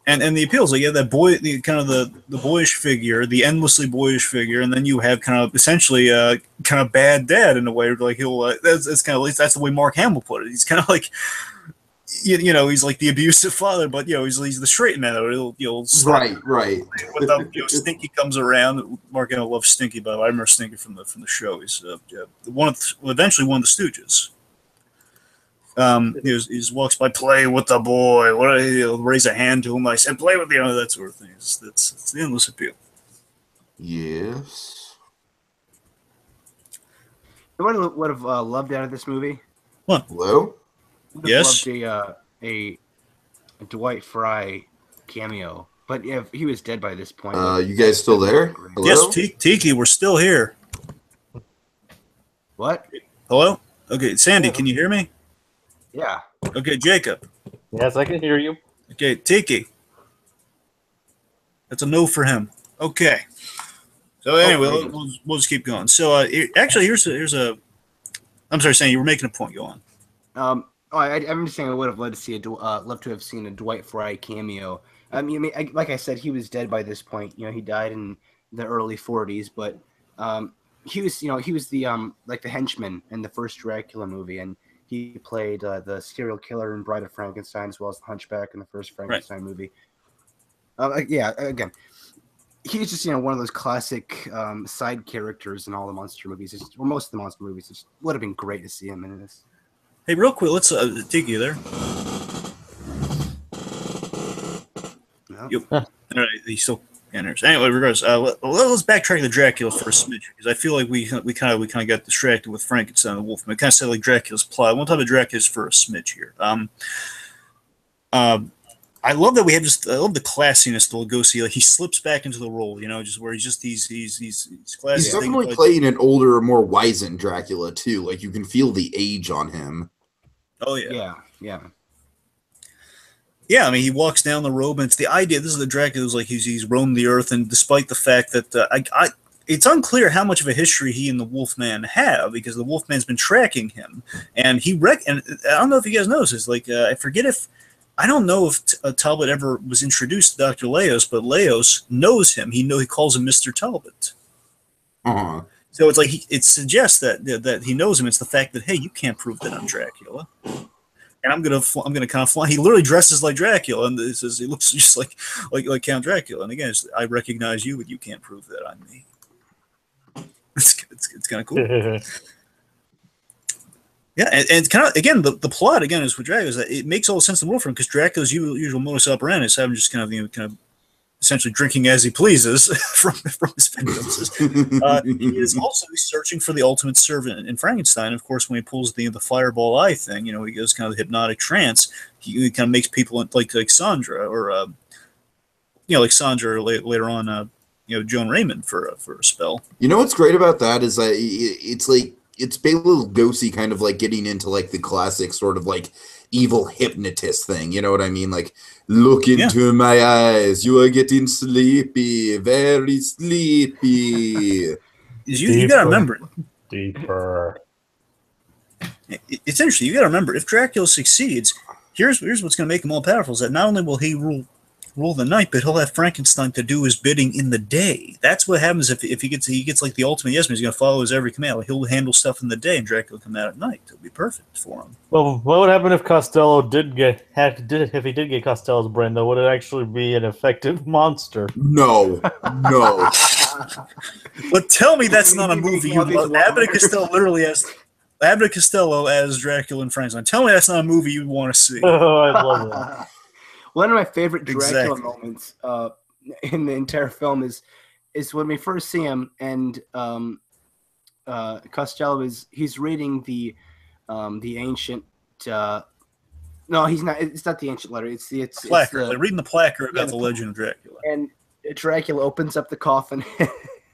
And the appeals, like that boy, the boyish figure, the endlessly boyish figure, and then you have kind of essentially kind of bad dad in a way. Like he'll that's kind of at least that's the way Mark Hamill put it. He's kind of like he's like the abusive father, but he's the straight man. Right. With Stinky comes around. Mark Hamill loves Stinky, by the way. I remember Stinky from the show. He's eventually one of the Stooges. He just walks by, play with the boy. He'll raise a hand to him. I said, play with that sort of thing. It's the endless appeal. Yes. You would have loved out of this movie? What? Hello? Yes. Loved a Dwight Fry cameo, but yeah, he was dead by this point. You guys still there? Hello? Yes, Tiki, we're still here. What? Hello? Okay, Sandy, can you hear me? Yeah. Okay, Jacob. Yes, I can hear you. Okay, Tiki. That's a no for him. Okay. So anyway, we'll just keep going. So actually, here's a. I'm sorry, Sandy, you were making a point. Go on. I'm just saying I would have loved to have seen a Dwight Fry cameo. Like I said, he was dead by this point. He died in the early 40s, but he was the like the henchman in the first Dracula movie, and he played the serial killer in Bride of Frankenstein as well as the Hunchback in the first Frankenstein movie. Yeah, again, he's just one of those classic side characters in all the monster movies. Or most of the monster movies. It would have been great to see him in this. Hey, real quick, let's Tiki, you there? No. Yep. All right, he's still enters. Anyway, regardless, let's backtrack to Dracula for a smidge because I feel like we kind of got distracted with Frankenstein and Wolfman. Kind of said like Dracula's plot. I want to talk about Dracula's for a smidge here. I love that I love the classiness of Lugosi. Like he slips back into the role, just where he's classy. He's definitely playing an older, more wizened Dracula too. Like you can feel the age on him. Oh yeah. Yeah. Yeah, I mean, he walks down the road, and it's the idea. This is the Dracula who's like he's roamed the earth, and despite the fact that it's unclear how much of a history he and the Wolfman have because the Wolfman's been tracking him, and and I don't know if you guys noticed this. Like, I don't know if Talbot ever was introduced to Dr. Leos, but Leos knows him. He calls him Mr. Talbot. Uh-huh. So it's like it suggests that he knows him. It's the fact that hey, you can't prove that I'm Dracula. And I'm gonna kind of fly. He literally dresses like Dracula, and he looks just like Count Dracula. And again, I recognize you, but you can't prove that I'm me. It's kind of cool. Yeah, and kind of again the plot again is with Dracula is that it makes all the sense in the world for him because Dracula's usual modus operandi is having just kind of essentially drinking as he pleases from his victims. He is also searching for the ultimate servant in Frankenstein. Of course, when he pulls the fireball eye thing, he goes kind of the hypnotic trance. He kind of makes people like Sandra or like Sandra later on, Joan Raymond for a spell. What's great about that is that it's like it's Bela Lugosi kind of like getting into like the classic sort of like evil hypnotist thing. You know what I mean? Like, look into my eyes. You are getting sleepy, very sleepy. You got to remember. Deeper. It's interesting. You got to remember, if Dracula succeeds, here's what's going to make him all powerful: is that not only will he rule the night, but he'll have Frankenstein to do his bidding in the day. That's what happens if he gets like the ultimate yes man. He's going to follow his every command. Like, he'll handle stuff in the day, and Dracula will come out at night. It'll be perfect for him. Well, what would happen if Costello if he did get Costello's brain? Though, would it actually be an effective monster? No. But tell me that's not a movie you love. Abbott and Costello literally has Abbott and Costello as Dracula and Frankenstein. Tell me that's not a movie you want to see. Oh, I love that. One of my favorite Dracula moments in the entire film is when we first see him and Costello he's reading the ancient. No, he's not. It's not the ancient letter. It's placard. They're reading the placard about the legend of Dracula. And Dracula opens up the coffin.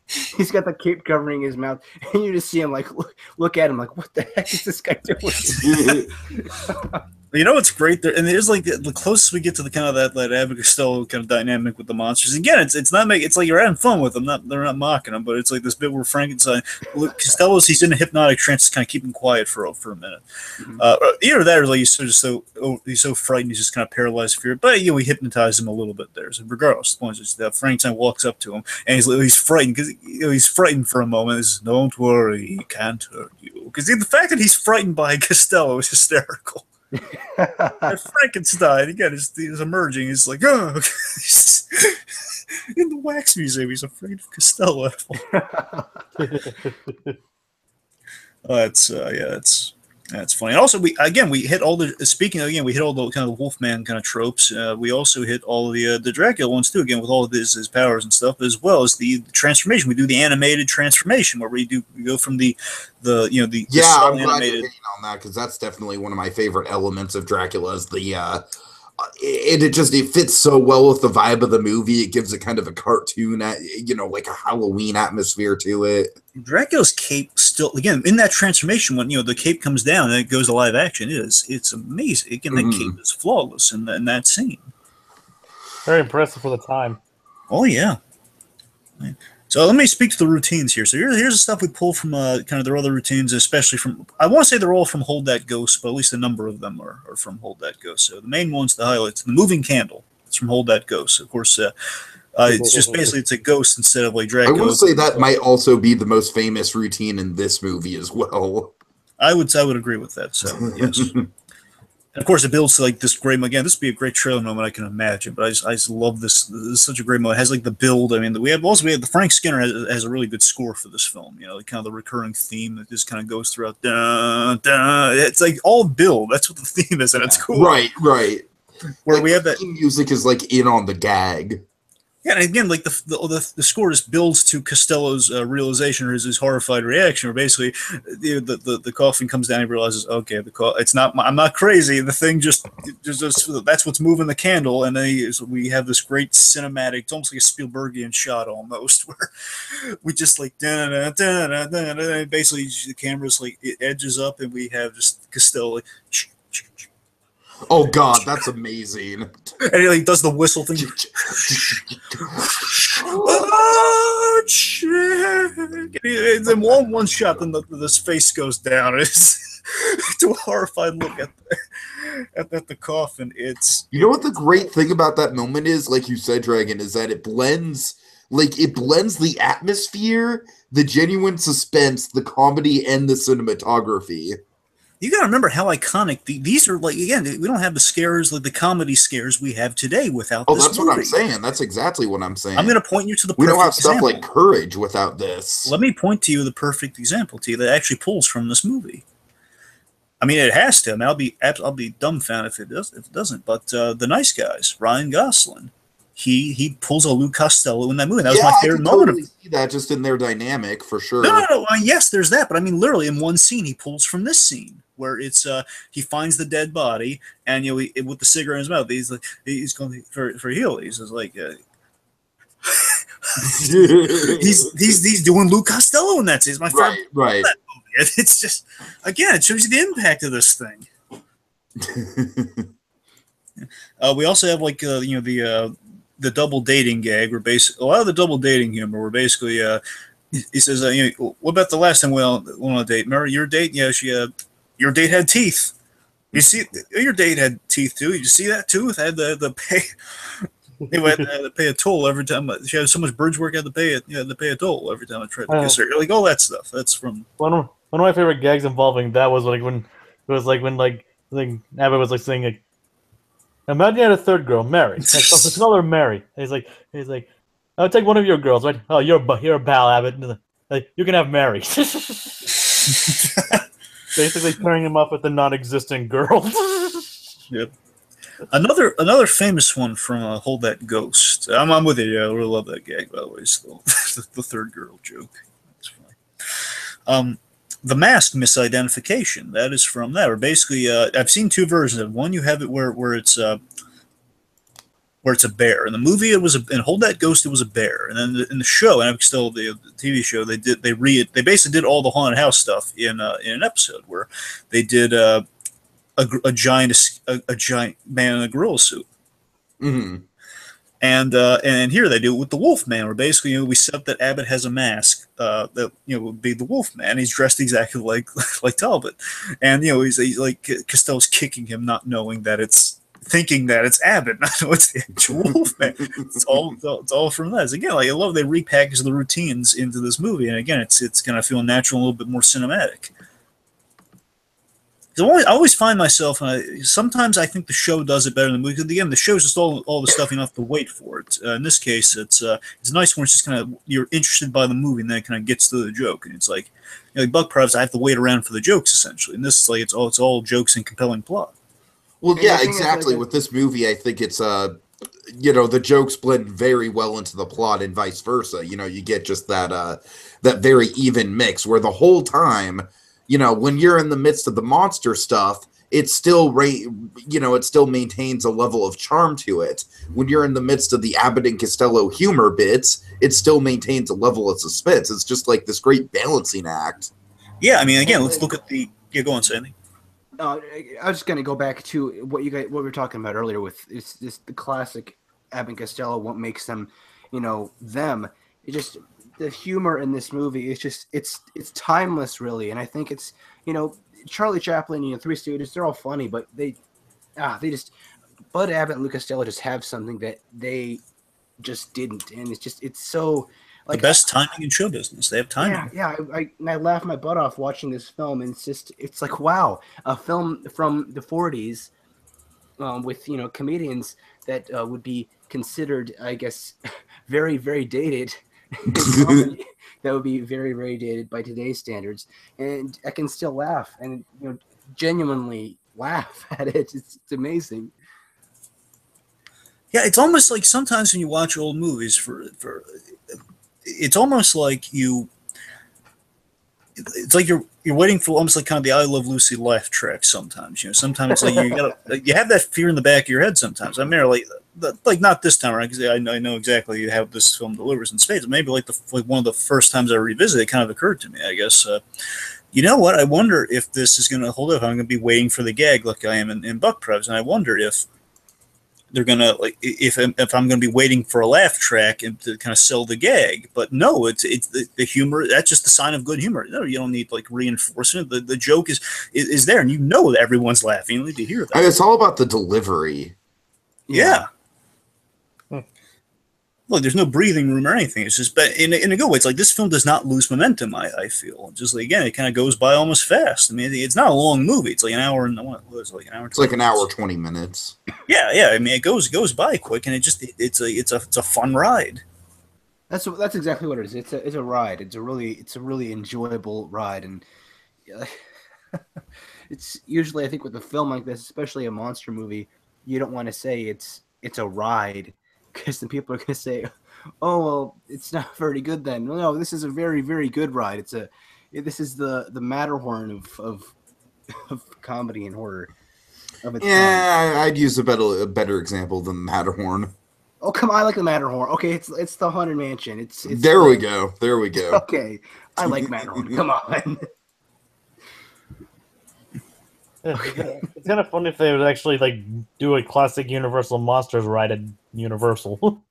He's got the cape covering his mouth, and you just see him like look at him like, what the heck is this guy doing? What's great there, and there's like the closest we get to the kind of that Abbott and Costello kind of dynamic with the monsters. Again, it's like you're having fun with them. They're not mocking them, but it's like this bit where Frankenstein, he's in a hypnotic trance to kind of keep him quiet for a minute. Either that or like he's so frightened he's just kind of paralyzed fear. But we hypnotize him a little bit there. So regardless, the point is that Frankenstein walks up to him and he's frightened because he's frightened for a moment. He says, "Don't worry, he can't hurt you." Because the fact that he's frightened by Costello is hysterical. And Frankenstein again he's emerging. He's like, oh, in the wax museum. He's afraid of Costello. That's funny. And also, we hit all the we hit all the kind of Wolfman kind of tropes. We also hit all the Dracula ones too. Again, with all of his powers and stuff, as well as the transformation. We do the animated transformation where we go from the I'm glad you're hitting on that because that's definitely one of my favorite elements of Dracula's it fits so well with the vibe of the movie. It gives it kind of a cartoon, like a Halloween atmosphere to it. Dracula's cape still, again, in that transformation when the cape comes down and it goes to live action, it's amazing. Again, that cape is flawless in that scene. Very impressive for the time. Oh yeah. So let me speak to the routines here. So here's the stuff we pull from kind of their other routines, especially from, I want to say they're all from Hold That Ghost, but at least a number of them are from Hold That Ghost. So the main ones, the highlights, the moving candle. It's from Hold That Ghost. Of course, It's just basically it's a ghost instead of like I Dracula. will say that might also be the most famous routine in this movie as well. I would agree with that. So yes. And of course, it builds to like this great. Again, this would be a great trailer moment I can imagine. But I just love this. This is such a great moment. It has like the build. I mean, we have the Frank Skinner has a really good score for this film. You know, kind of the recurring theme that just kind of goes throughout. Dun, dun. It's like all build. That's what the theme is, and it's cool. Right. Where like, we have that music is like in on the gag. Yeah, and again, like the score just builds to Costello's realization or his horrified reaction, where basically the coffin comes down and he realizes, okay, it's not. I'm not crazy. The thing just that's what's moving the candle, and then we have this great cinematic. It's almost like a Spielbergian shot, almost, where we just like basically the camera's like it edges up, and we have just Costello like. Oh God, that's amazing! And he like does the whistle thing. Oh shit! And then one shot, then this face goes down. It's to a horrified look at the coffin. You know what the great thing about that moment is, like you said, Dragon, is that it blends the atmosphere, the genuine suspense, the comedy, and the cinematography. You got to remember how iconic these are. Like again, we don't have the scares, like the comedy scares we have today without. This that's movie. What I'm saying. That's exactly what I'm saying. I'm going to point you to the. We don't have example. stuff like Courage without this. Let me point to you the perfect example to you that actually pulls from this movie. I mean, it has to. I mean, I'll be dumbfounded if it doesn't. But The Nice Guys, Ryan Gosling, he pulls a Lou Costello in that movie. That was my favorite moment. Totally see that just in their dynamic for sure. No. Yes, there's that. But I mean, literally in one scene, he pulls from this scene. Where it's he finds the dead body and with the cigarette in his mouth, he's going for heel. He's just like he's doing Lou Costello in that scene. It's my favorite. Right. It's just again, it shows you the impact of this thing. We also have like the double dating gag. Where basically a lot of the double dating humor. Where basically he says, "What about the last time we went on a date? Remember your date? Yeah, your date had teeth. You see, your date had teeth too. You see that tooth had the pay. They had to pay a toll every time. She had so much bridge work. Had to pay a toll every time I tried to kiss her. Like all that stuff. That's from one of my favorite gags involving that was like when Abbott was like saying like, imagine you had a third girl, Mary. Let's call her Mary. And he's like, I'll take one of your girls, right? Oh, you're a pal, Abbott. Like, you can have Mary. Basically pairing him up with the non-existent girl. Yep. Another famous one from Hold That Ghost. I'm with you. Yeah, I really love that gag, by the way. Still, the third girl joke. That's funny. The Mask misidentification. That is from that. Or basically, I've seen two versions of it. One, you have it where it's a bear. In the movie, it was in Hold That Ghost, it was a bear. And then in the show, and still the TV show, they basically did all the haunted house stuff in an episode where they did a giant man in a gorilla suit. Mm-hmm. And here they do it with the Wolfman, where basically we set up that Abbott has a mask that would be the Wolfman. He's dressed exactly like Talbot, and he's like Costello's kicking him, not knowing that thinking that it's Abbott, not know it's the actual Wolfman. It's all from that. Again, like I love they repackage the routines into this movie, and again, it's gonna feel natural, and a little bit more cinematic. I always find myself, sometimes I think the show does it better than the movie. Because again, the show's just all the stuff you don't have to wait for it. In this case, it's nice when it's just kind of you're interested by the movie, and then it kind of gets to the joke, and it's like like Buck Prives, I have to wait around for the jokes essentially. And this is like it's all jokes and compelling plot. Well, yeah, exactly. With this movie, I think it's the jokes blend very well into the plot, and vice versa. You get just that very even mix where the whole time, when you're in the midst of the monster stuff, it still maintains a level of charm to it. When you're in the midst of the Abbott and Costello humor bits, it still maintains a level of suspense. It's just like this great balancing act. Yeah, I mean, again, let's look at the. Yeah, go on, Sandy. I was just going to go back to what we were talking about earlier with the classic Abbott and Costello. What makes them, them? It just the humor in this movie is just it's timeless, really. And I think it's Charlie Chaplin, Three Stooges, they're all funny, but they just Bud Abbott and Lou Costello just have something that they just didn't, and it's so like the best timing in show business. They have timing. I laughed my butt off watching this film, and it's like, wow, a film from the 40s with comedians that would be considered, I guess, very, very dated. That would be very, very dated by today's standards, and I can still laugh and genuinely laugh at it. It's amazing. Yeah, it's almost like sometimes when you watch old movies, it's almost like it's like you're waiting for almost like kind of the I Love Lucy laugh track. Sometimes sometimes like you have that fear in the back of your head. Sometimes I mean, like not this time around, because I know exactly how this film delivers in spades. Maybe like one of the first times I revisit it, kind of occurred to me. I guess you know what? I wonder if this is going to hold up. I'm going to be waiting for the gag like I am in Buck Prevs, and I wonder if they're gonna if I'm gonna be waiting for a laugh track and to kind of sell the gag. But no, it's the humor. That's just the sign of good humor. No, you don't need like reinforcement. The joke is there, and that everyone's laughing. You need to hear that. And it's all about the delivery. Yeah. Look, there's no breathing room or anything. It's just, but in a good way. It's like this film does not lose momentum. I feel just like, again, it kind of goes by almost fast. I mean, it's not a long movie. It's like an hour and what was it, like an hour. It's like an hour 20 minutes. Yeah. I mean, it goes by quick, and it's a fun ride. That's exactly what it is. It's a ride. It's a really enjoyable ride, and it's usually, I think, with a film like this, especially a monster movie, you don't want to say it's a ride, because then people are going to say, oh, well, it's not very good then. No, this is a very, very good ride. This is the Matterhorn of comedy and horror. I'd use a better example than the Matterhorn. Oh, come on, I like the Matterhorn. Okay, it's the Haunted Mansion. It's There we go. Okay, I like Matterhorn. Come on. It's kind of funny if they would actually like do a classic Universal Monsters ride at Universal.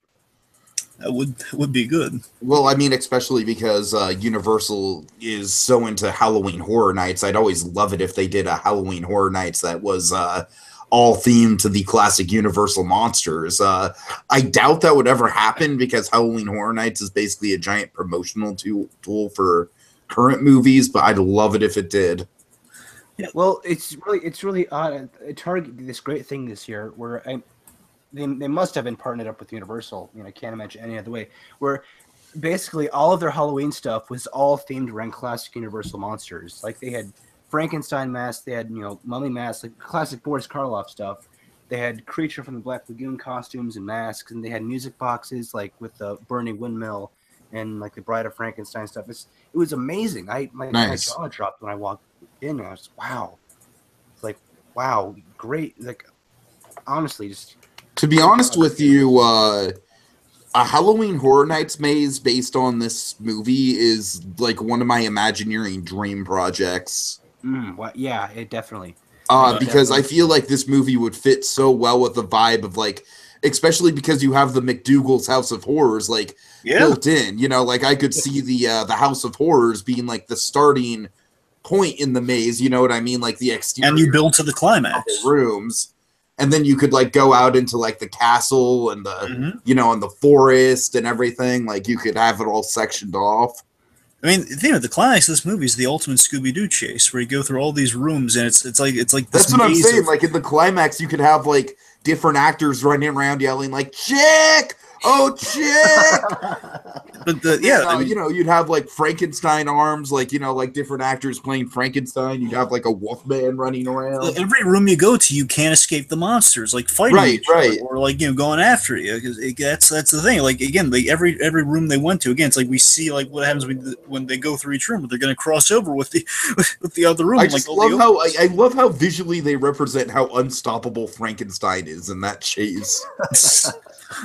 That would be good. Well, I mean, especially because Universal is so into Halloween Horror Nights. I'd always love it if they did a Halloween Horror Nights that was all themed to the classic Universal monsters. I doubt that would ever happen, because Halloween Horror Nights is basically a giant promotional tool for current movies, but I'd love it if it did. Yeah. Well, it's really odd. Target did this great thing this year where they must have been partnered up with Universal. I can't imagine any other way. Where basically all of their Halloween stuff was all themed around classic Universal monsters. Like they had Frankenstein masks, they had mummy masks, like classic Boris Karloff stuff. They had Creature from the Black Lagoon costumes and masks, and they had music boxes like with the burning windmill and like the Bride of Frankenstein stuff. It was amazing. My jaw dropped when I walked in. I was wow. It's like wow, great. Like honestly, just to be honest with you, a Halloween Horror Nights maze based on this movie is like one of my Imagineering dream projects. Yeah, it definitely. Because I feel like this movie would fit so well with the vibe of like, especially because you have the McDougal's House of Horrors built in. Like I could see the House of Horrors being like the starting point in the maze. You know what I mean? Like the exterior, and you build to the climax rooms, and then you could like go out into like the castle and the and the forest and everything. Like you could have it all sectioned off. I mean, the climax of this movie is the ultimate Scooby-Doo chase, where you go through all these rooms, and it's like this. That's what I'm saying. Like in the climax, you could have like different actors running around yelling like "Chick! Oh, chick!" But you'd have like Frankenstein arms, like like different actors playing Frankenstein. You'd have like a Wolfman running around. Every room you go to, you can't escape the monsters, like fighting each other, or like going after you. Because that's the thing. Like again, every room they went to, again, it's like we see like what happens when they go through each room, but they're going to cross over with the other room. I love how visually they represent how unstoppable Frankenstein is in that chase.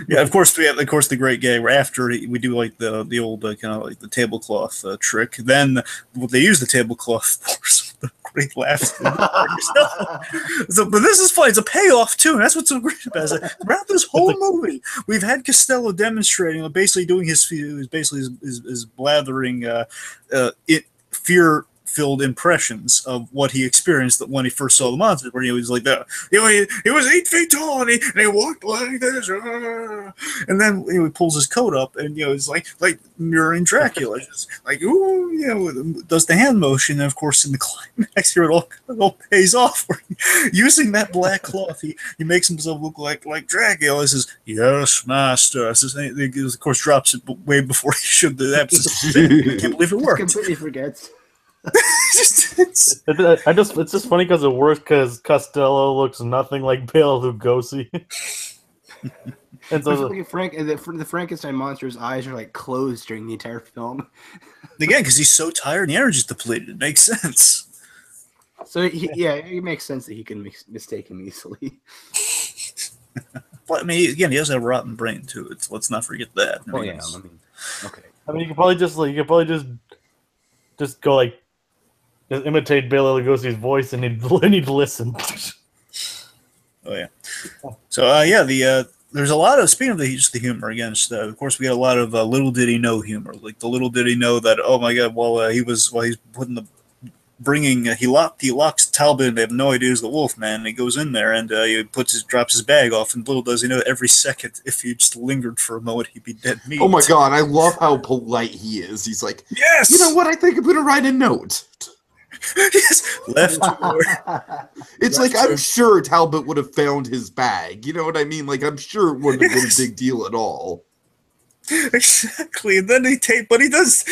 Yeah, of course we have the great gag where after we do like the old kind of like the tablecloth trick. Then what they use the tablecloth for is the great laughs. But this is fun. It's a payoff too, and that's what's so great about it. Throughout this whole movie, we've had Costello demonstrating, basically doing his blathering fear filled impressions of what he experienced when he first saw the monster, where he was like that. He was 8 feet tall and he walked like this, and then he pulls his coat up and it's like mirroring Dracula, just like ooh, does the hand motion, and of course in the climax here it all pays off. Using that black cloth, he makes himself look like Dracula. He says, "Yes, master." He of course drops it way before he should do that. I can't believe it worked. Completely forgets. It's just funny because it works because Costello looks nothing like Bela Lugosi. And so the Frankenstein monster's eyes are like closed during the entire film. Again, because he's so tired and the energy's depleted. It makes sense. So it makes sense that he can mistake him easily. But I mean, again, he does have a rotten brain too. Let's not forget that. Oh yeah, okay. I mean, you could probably just go like, just imitate Bela Lugosi's voice, and he'd listen. Oh yeah. So there's a lot of, speaking of just the humor again. Of course, we got a lot of little did he know humor, like the little did he know that, oh my god, while he's putting he locks Talbot, and they have no idea who's the Wolfman, and he goes in there and he drops his bag off, and little does he know, every second, if he just lingered for a moment, he'd be dead meat. Oh my god, I love how polite he is. He's like, yes! You know what, I think I'm going to write a note. Yes, left. It's like, I'm sure Talbot would have found his bag. You know what I mean? Like, I'm sure it wouldn't have been a big deal at all. Exactly, and then he does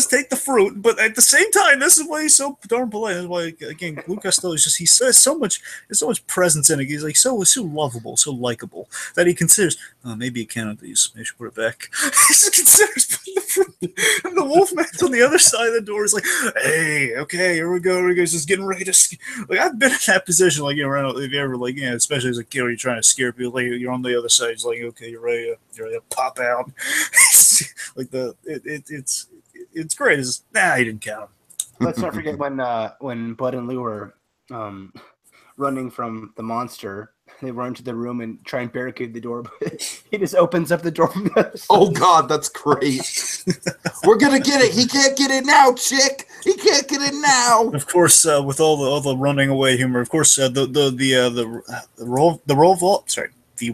take the fruit, but at the same time, this is why he's so darn polite. That's why, again, Luke Costello is he says so much, there's so much presence in it. He's like so lovable, so likable, that he considers, oh, maybe you can't do these, maybe you should put it back. He just considers putting the fruit, and the Wolfman's on the other side of the door. He's like, hey, okay, here we go. He's just getting ready to, like, I've been in that position, like, around, if you ever, like, especially as a kid, you're trying to scare people, like, you're on the other side. He's like, okay, you're ready to pop out. Like it's great. He didn't count. Let's not forget when Bud and Lou were running from the monster. They run to the room and try and barricade the door, but he just opens up the door from the other side. Oh god, that's great. We're gonna get it. He can't get it now, chick. He can't get it now. Of course, with all the running away humor, of course, the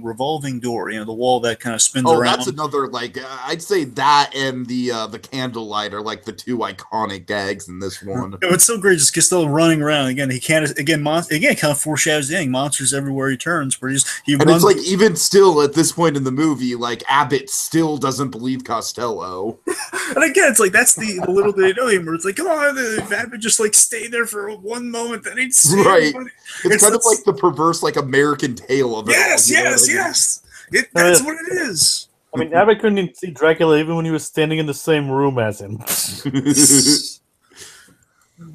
revolving door, the wall that kind of spins around. Oh, that's another, like, I'd say that and the candlelight are like the two iconic gags in this one. It's so great, just still running around again. He can't again kind of foreshadows the ending. Monsters everywhere he turns, where he and runs. It's like, even still at this point in the movie, like, Abbott still doesn't believe Costello. And again, it's like, that's the little bit of know humor. It's like, come on, if Abbott just like stay there for one moment, then he'd see right. Everybody. It's kind of like the perverse, like, American tale of it. Yes, all, yes. That's what it is. I mean, Abbott couldn't even see Dracula even when he was standing in the same room as him.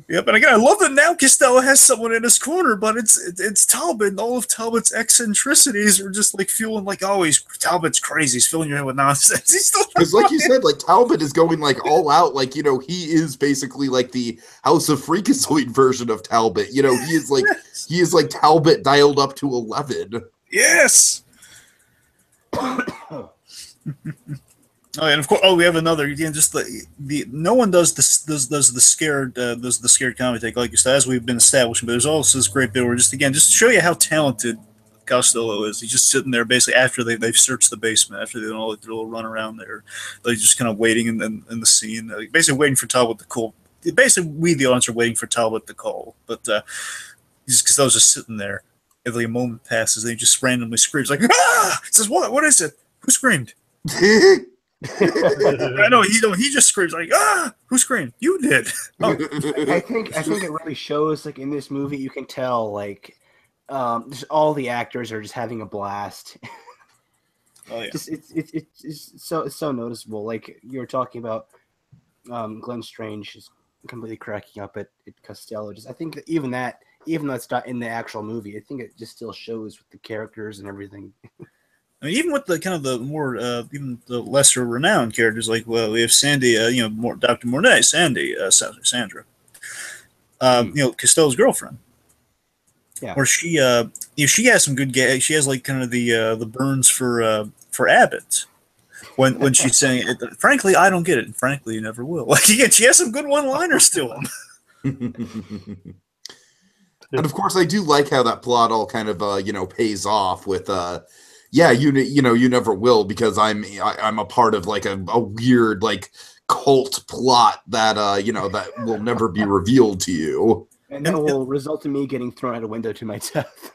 Yep, and again, I love that now Costello has someone in his corner, but it's Talbot, and all of Talbot's eccentricities are just like fueling, like, oh, Talbot's crazy, he's filling your head with nonsense. He's still because, like you said, like, Talbot is going, like, all out, like, he is basically like the House of Freakazoid version of Talbot. He is like Talbot dialed up to 11. Yes. Oh, and of course, we have another. Again, just no one does the scared comedy take, like you said, as we've been establishing. But there's also this great bit where just to show you how talented Costello is. He's just sitting there basically after they've searched the basement, after they've all their little run around there. They're just kind of waiting in the scene, basically waiting for Talbot to call. Basically, we the audience are waiting for Talbot to call, but Costello's just sitting there. If like a moment passes, and he just randomly screams like, "Ah!" He says, "What? What is it? Who screamed?" I know he just screams like, "Ah! Who screamed? You did." Oh. I think it really shows, like, in this movie you can tell, like, just all the actors are just having a blast. Oh yeah. It's so noticeable. Like you were talking about, Glenn Strange is completely cracking up at Costello. I think that even though it's not in the actual movie, I think it just still shows with the characters and everything. I mean, even with the kind of the more, even the lesser renowned characters, like, well, we have Sandy, Dr. Mornay, Sandra, Costello's girlfriend. Yeah. Or she has some good gags. She has like kind of the burns for Abbott. When she's saying, frankly, I don't get it. And frankly, you never will. Like, again, she has some good one-liners to him. And of course, I do like how that plot all kind of pays off with you never will, because I'm a part of like a weird like cult plot that that will never be revealed to you, and that will result in me getting thrown out a window to my death.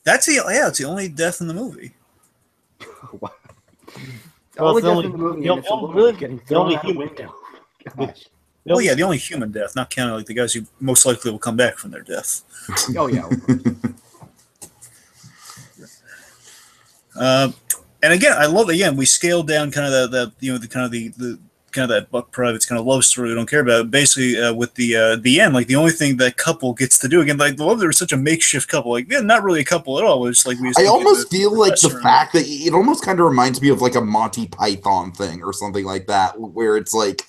It's the only death in the movie. Wow. Well, only it's the death only- in the movie, the and it's a only- woman really- getting the thrown only out a human- window. Gosh. Well, yeah, the only human death, not counting like the guys who most likely will come back from their death. Oh yeah. And again, I love we scaled down kind of the that Buck Private's kind of love story we don't care about. Basically, with the end, like the only thing that couple gets to do again, like the love, they were such a makeshift couple, like they're not really a couple at all. It's like I almost feel like the fact that it almost kind of reminds me of like a Monty Python thing or something like that, where it's like,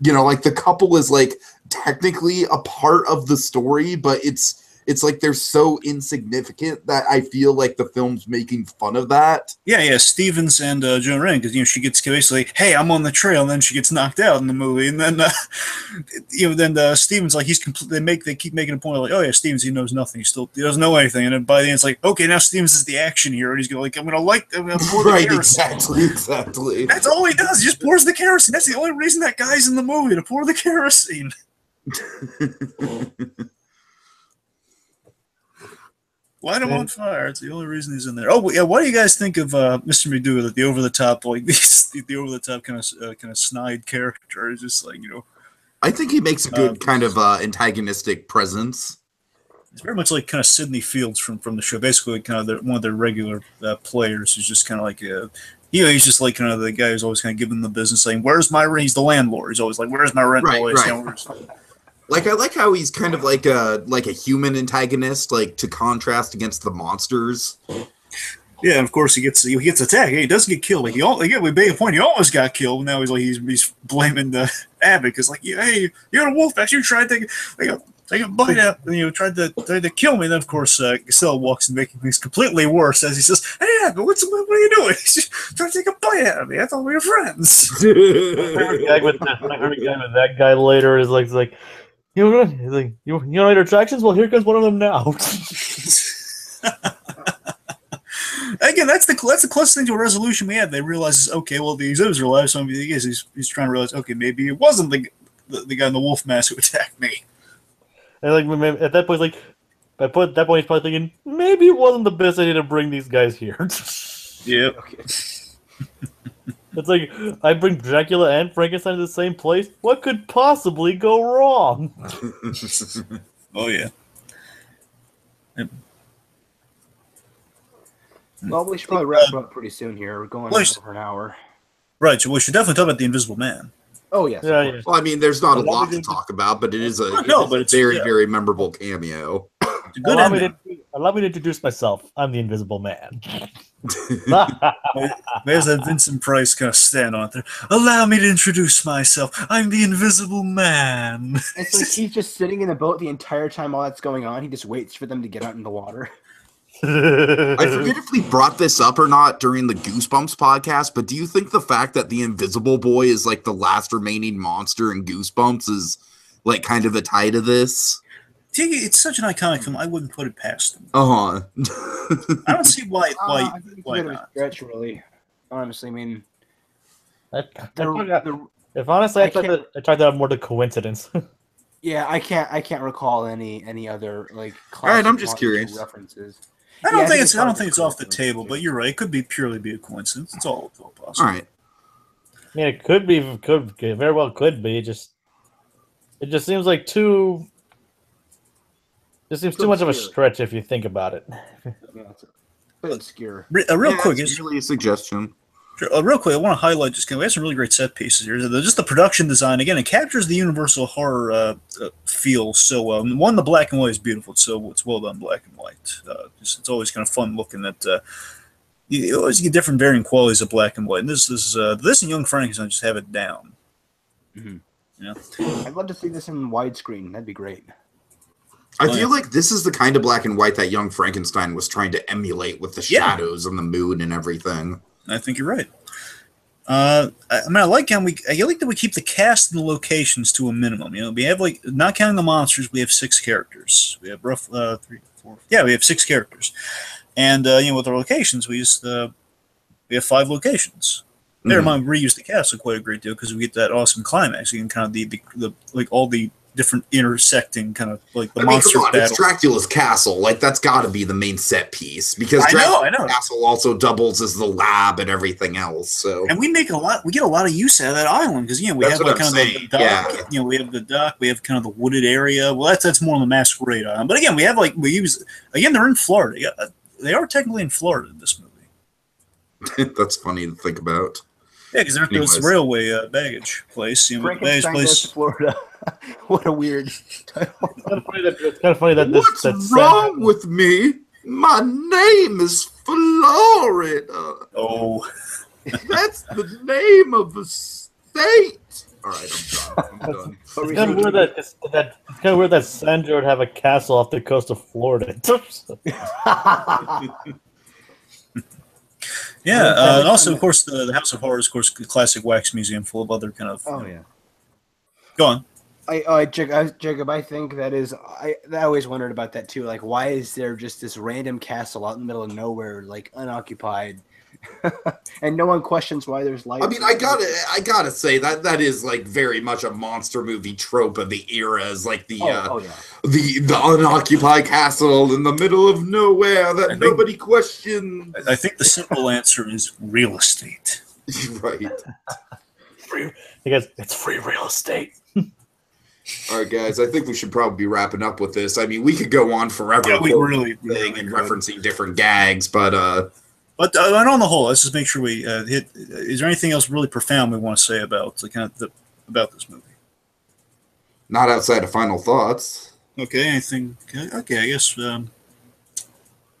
like the couple is like technically a part of the story, but it's like they're so insignificant that I feel like the film's making fun of that. Yeah, Stevens and Joan Rand, because she gets basically, hey, I'm on the trail, and then she gets knocked out in the movie, and then then Stevens, like, they keep making a point of like, oh yeah, Stevens, he knows nothing, he doesn't know anything, and then by the end it's like, okay, now Stevens is the action hero, and he's gonna I'm gonna pour the kerosene. Exactly. That's all he does. He just pours the kerosene. That's the only reason that guy's in the movie, to pour the kerosene. Light him on fire. It's the only reason he's in there. Oh yeah, what do you guys think of Mr. McDougal, the over the top, like the over the top kind of snide character? It's just like I think he makes a good kind of antagonistic presence. It's very much like kind of Sidney Fields from the show. Basically, kind of one of their regular players who's just kind of like he's just like kind of the guy who's always kind of giving the business, saying, "Where's my rent?" He's the landlord. He's always like, "Where's my rent?" Right. Like, I like how he's kind of like a human antagonist, like to contrast against the monsters. Yeah, and of course he gets attacked. He doesn't get killed. Like we made a point. He almost got killed. Now he's blaming the Abbott because hey, you're a wolf. Actually, you tried to take a bite out, and tried to kill me. And then of course Costello walks in, making things completely worse as he says, "Hey, Abbott, what are you doing? He's trying to take a bite out of me. I thought we were friends." My favorite gag with that guy later is like. You know your attractions? Well, here comes one of them now. Again, that's the closest thing to a resolution we had. They realize, okay, well, the exhibits are alive, so he's trying to realize, okay, maybe it wasn't the guy in the wolf mask who attacked me. And at that point, he's probably thinking, maybe it wasn't the best idea to bring these guys here. Yep. Okay. It's like, I bring Dracula and Frankenstein to the same place? What could possibly go wrong? Oh, yeah. Well, we should probably wrap up pretty soon here. We're going on for an hour. Right, so we should definitely talk about the Invisible Man. Oh, yes. Yeah. Well, I mean, there's not a lot to talk about, but it is a very, very memorable cameo. Allow me to introduce myself. I'm the Invisible Man. There's that Vincent Price kind of stand on it there. Allow me to introduce myself. I'm the Invisible Man. It's like he's just sitting in the boat the entire time while that's going on. He just waits for them to get out in the water. I forget if we brought this up or not during the Goosebumps podcast, but do you think the fact that the Invisible Boy is like the last remaining monster in Goosebumps is like kind of a tie to this? Tiki, it's such an iconic film. I wouldn't put it past them. I don't see why. I think it's why a bit of a not? stretch, really. Honestly, I mean, I tried that more to coincidence. Yeah, I can't recall any other like. All right, I'm just curious. References. I don't think it's off the table, but you're right. It could be purely a coincidence. It's all possible. All right. I mean, it very well could be. It just seems like too. It seems too much of a stretch if you think about it. Yeah, it's a bit obscure. Real quick, it's really a suggestion. Real quick, I want to highlight we have some really great set pieces here. Just the production design, again, it captures the universal horror feel so well. And one, the black and white is beautiful. It's well done, black and white. It's always kind of fun looking at. You always get different varying qualities of black and white. And this and Young Frankenstein just have it down. Mm-hmm. Yeah, I'd love to see this in widescreen. That'd be great. I feel like this is the kind of black and white that Young Frankenstein was trying to emulate with the shadows and the moon and everything. I think you're right. I mean, I like that we keep the cast and the locations to a minimum. You know, we have like not counting the monsters, we have 6 characters. We have rough 3, 4. Yeah, we have 6 characters, and you know, with our locations, we have 5 locations. Bear in mind, we reuse the castle quite a great deal because we get that awesome climax. You can kind of the like all the different intersecting kind of like the monster battle. It's Dracula's castle. Like that's got to be the main set piece because Dracula's castle also doubles as the lab and everything else. So and we get a lot of use out of that island because we have like kind of the dock. Yeah. You know, we have the dock. We have kind of the wooded area. Well, that's more on the Masquerade Island. But again, they're in Florida. They are technically in Florida in this movie. That's funny to think about. Yeah, because they're at this railway baggage place. You know, Frankenstein goes to Florida. What a weird title. It's kind of funny that What's wrong with me? My name is Florida. Oh. That's the name of the state. All right, I'm done. It's kind of weird that Sandra would have a castle off the coast of Florida. Yeah, and also, of course, the House of Horrors, of course, the classic wax museum full of other kind of... Oh, yeah. Go on. Jacob, I think that is... I always wondered about that, too. Like, why is there just this random castle out in the middle of nowhere, like, unoccupied? And no one questions why there's lights. I mean, I gotta say that is like very much a monster movie trope of the era, is like the unoccupied castle in the middle of nowhere that nobody questions. I think the simple answer is real estate. Right. Because it's free real estate. All right, guys. I think we should probably be wrapping up with this. I mean, we could go on forever. Yeah, we really and referencing different gags, but. But on the whole, let's just make sure we hit. Is there anything else really profound we want to say about about this movie? Not outside of final thoughts. Okay. Anything? Okay. I guess.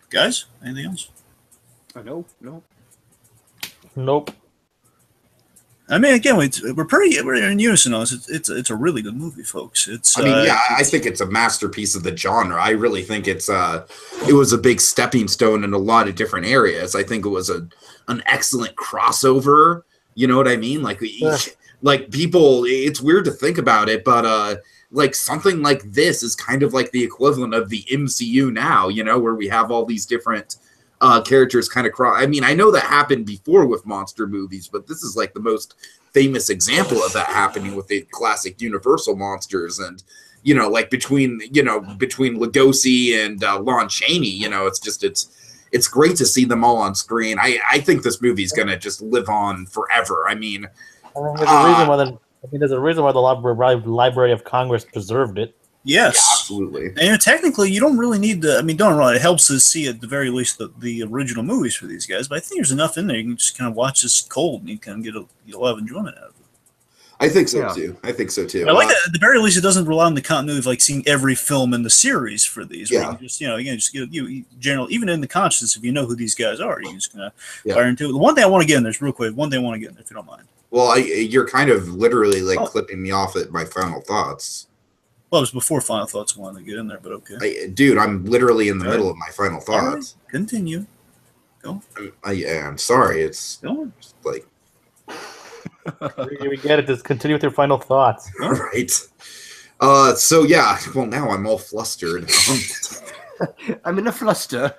Guys, anything else? No. Nope. I mean, again, we're in unison on this. It's a really good movie, folks. I think it's a masterpiece of the genre. I really think it was a big stepping stone in a lot of different areas. I think it was an excellent crossover. You know what I mean? Like people, it's weird to think about it, but like something like this is kind of like the equivalent of the MCU now. You know, where we have all these different characters kind of cross. I mean, I know that happened before with monster movies, but this is like the most famous example of that happening with the classic Universal monsters. And, you know, like between Lugosi and Lon Chaney, you know, it's great to see them all on screen. I think this movie is going to just live on forever. I mean, there's a reason why the Library of Congress preserved it. Yes, yeah, absolutely. And technically, you don't really need to. I mean, don't wrong. It helps to see at the very least the original movies for these guys. But I think there's enough in there. You can just kind of watch this cold, and you kind of get a lot of enjoyment out of it. I think so too. I like that. At the very least, it doesn't rely on the continuity of like seeing every film in the series for these. Yeah. You just just get general, even in the conscience, if you know who these guys are, you just kind of fire into it. The one thing I want to get in there is real quick. One thing I want to get in there, if you don't mind. Well, you're kind of literally like clipping me off at my final thoughts. Well, it was before final thoughts. I wanted to get in there, but okay. Dude, I'm literally in the middle of my final thoughts. Right, continue. Go. I'm sorry. It's Go just like. We get it. Just continue with your final thoughts. All right. So yeah. Well, now I'm all flustered. I'm in a fluster.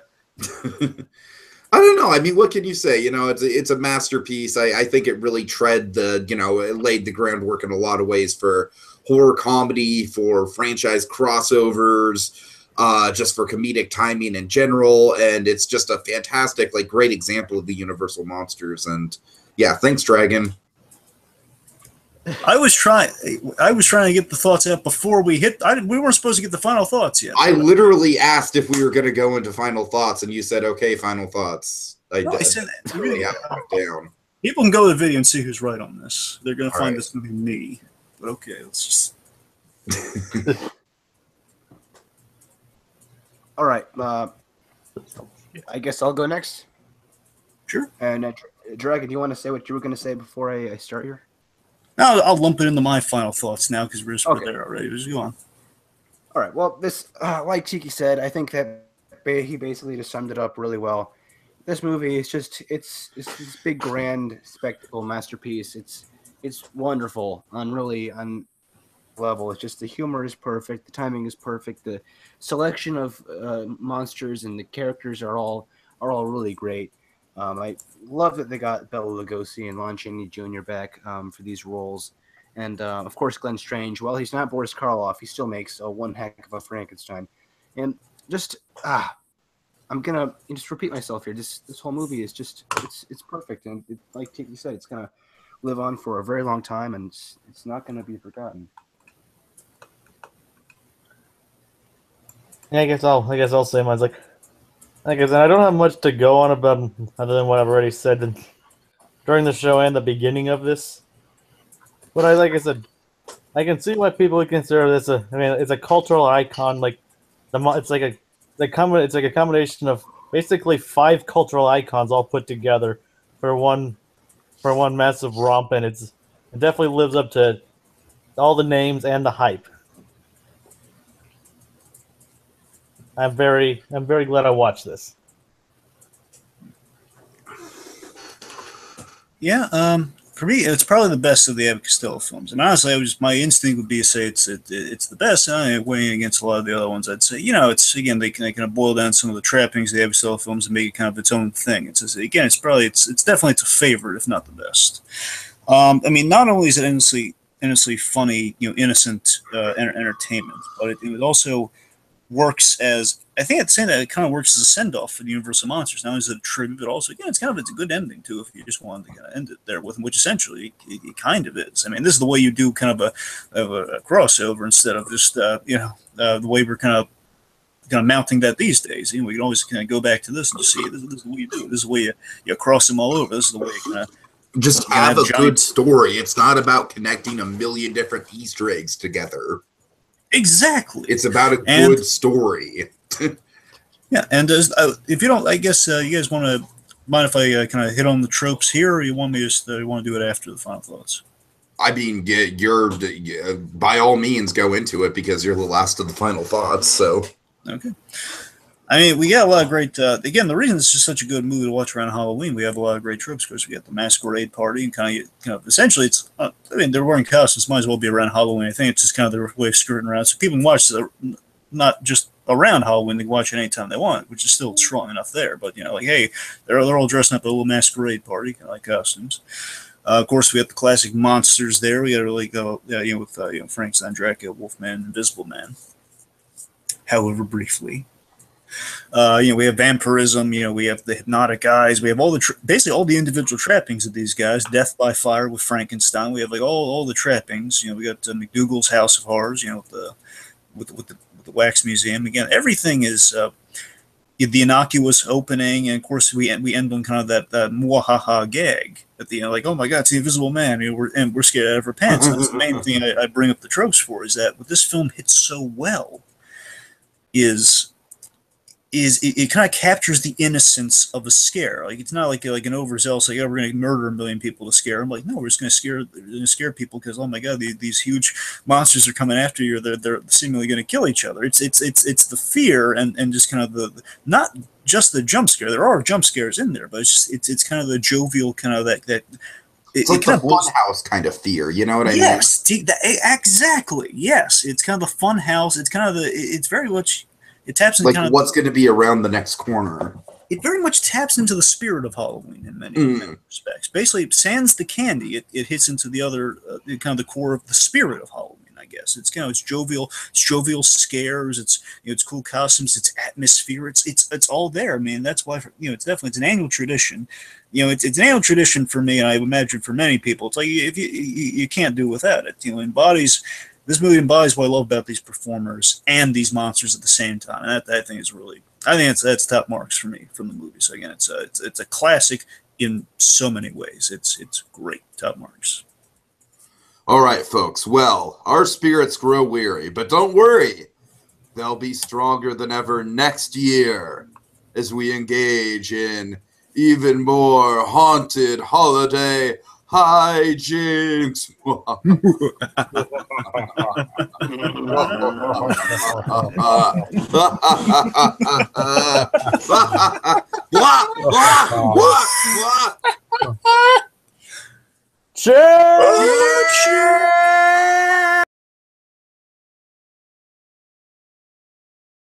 I don't know. I mean, what can you say? You know, it's a masterpiece. I think it really it laid the groundwork in a lot of ways for horror comedy, for franchise crossovers, just for comedic timing in general, and it's just a fantastic, like, great example of the Universal monsters. And yeah, thanks, Dragon. I was trying to get the thoughts out before we hit. We weren't supposed to get the final thoughts yet. I literally asked if we were going to go into final thoughts, and you said, "Okay, final thoughts." I said that. Really down. People can go to the video and see who's right on this. They're going to find this going to be me. But okay, let's just. All right. I guess I'll go next. Sure. And Dragon, do you want to say what you were going to say before I start here? No, I'll lump it into my final thoughts now because we're there already. Just go on. All right. Well, this, like Tiki said, I think that he basically just summed it up really well. This movie is just it's this big grand spectacle masterpiece. It's wonderful on level. It's just the humor is perfect, the timing is perfect, the selection of monsters and the characters are all really great. I love that they got Bela Lugosi and Lon Chaney Jr. back for these roles, and of course Glenn Strange. While he's not Boris Karloff, he still makes a one heck of a Frankenstein, and just I'm gonna just repeat myself here. This whole movie is just it's perfect, and like Tiki said, it's gonna live on for a very long time, and it's not gonna be forgotten. Yeah, I guess I'll say mine's like I said, I don't have much to go on about other than what I've already said during the show and the beginning of this. But like I said, I can see why people would consider this it's a cultural icon. Like it's like a combination of basically 5 cultural icons all put together for one massive romp, and it definitely lives up to all the names and the hype. I'm very glad I watched this. Yeah, for me, it's probably the best of the Abbott and Costello films. And honestly, my instinct would be to say it's the best. Weighing against a lot of the other ones, I'd say it's again they kind of boil down some of the trappings of the Abbott and Costello films and make it kind of its own thing. It's definitely it's a favorite, if not the best. I mean, not only is it endlessly funny, innocent entertainment, but it also works as I think at the same time it kind of works as a send off for the Universal monsters. Not only is it a tribute, but also again it's a good ending too if you just wanted to kind of end it there with them, which essentially it kind of is. I mean, this is the way you do kind of a crossover instead of just the way we're kind of mounting that these days. We can always kind of go back to this and just see this is the way you do it. This is the way you cross them all over. This is the way you kind of just have a good story. It's not about connecting a million different Easter eggs together. Exactly. It's about a good story. Yeah, and if you don't, I guess you guys want to mind if I kind of hit on the tropes here, or you want me to want to do it after the final thoughts? I mean, you're by all means go into it because you're the last of the final thoughts. So okay. I mean, we got a lot of great. Again, the reason it's just such a good movie to watch around Halloween, we have a lot of great tropes because we got the masquerade party and kind of essentially it's. I mean, they're wearing costumes, might as well be around Halloween. I think it's just kind of their way of skirting around, so people can watch not just around Halloween, they can watch it anytime they want, which is still strong enough there. But like, hey, they're all dressing up at a little masquerade party, kind of like costumes. Of course, we got the classic monsters there. We got to really go, with Frankenstein, Dracula, Wolfman, Invisible Man. However, briefly. We have vampirism. We have the hypnotic eyes. We have basically all the individual trappings of these guys. Death by fire with Frankenstein. We have like all the trappings. We got McDougal's House of Horrors. With the wax museum. Again, everything is the innocuous opening, and of course we end on kind of that mwahaha gag at the end, like, oh my God, it's the Invisible Man. We're scared out of our pants. And that's the main thing I bring up the tropes for, is that what this film hits so well is it kind of captures the innocence of a scare. Like, it's not like an overzealous, like, oh, we're going to murder a million people to scare them. Like, no, we're just going to scare people because, oh my God, these huge monsters are coming after you. They're seemingly going to kill each other. It's the fear and just kind of the not just the jump scare. There are jump scares in there, but it's kind of the jovial kind of that. It's like the funhouse kind of fear, you know what I mean? Yes, exactly. Yes, it's kind of the funhouse. It's kind of it's very much. It taps into like kind of what's going to be around the next corner. It very much taps into the spirit of Halloween in many respects. Basically, sans the candy, it hits into the other kind of the core of the spirit of Halloween. I guess it's it's jovial scares. It's cool costumes. It's atmosphere. It's all there. I mean, that's why it's an annual tradition. It's an annual tradition for me, and I imagine for many people. It's like if you can't do without it. This movie embodies what I love about these performers and these monsters at the same time. And that thing is really, I think that's top marks for me from the movie. So again, it's a classic in so many ways. It's great, top marks. All right, folks. Well, our spirits grow weary, but don't worry. They'll be stronger than ever next year as we engage in even more haunted holiday Hijinks. Cheers!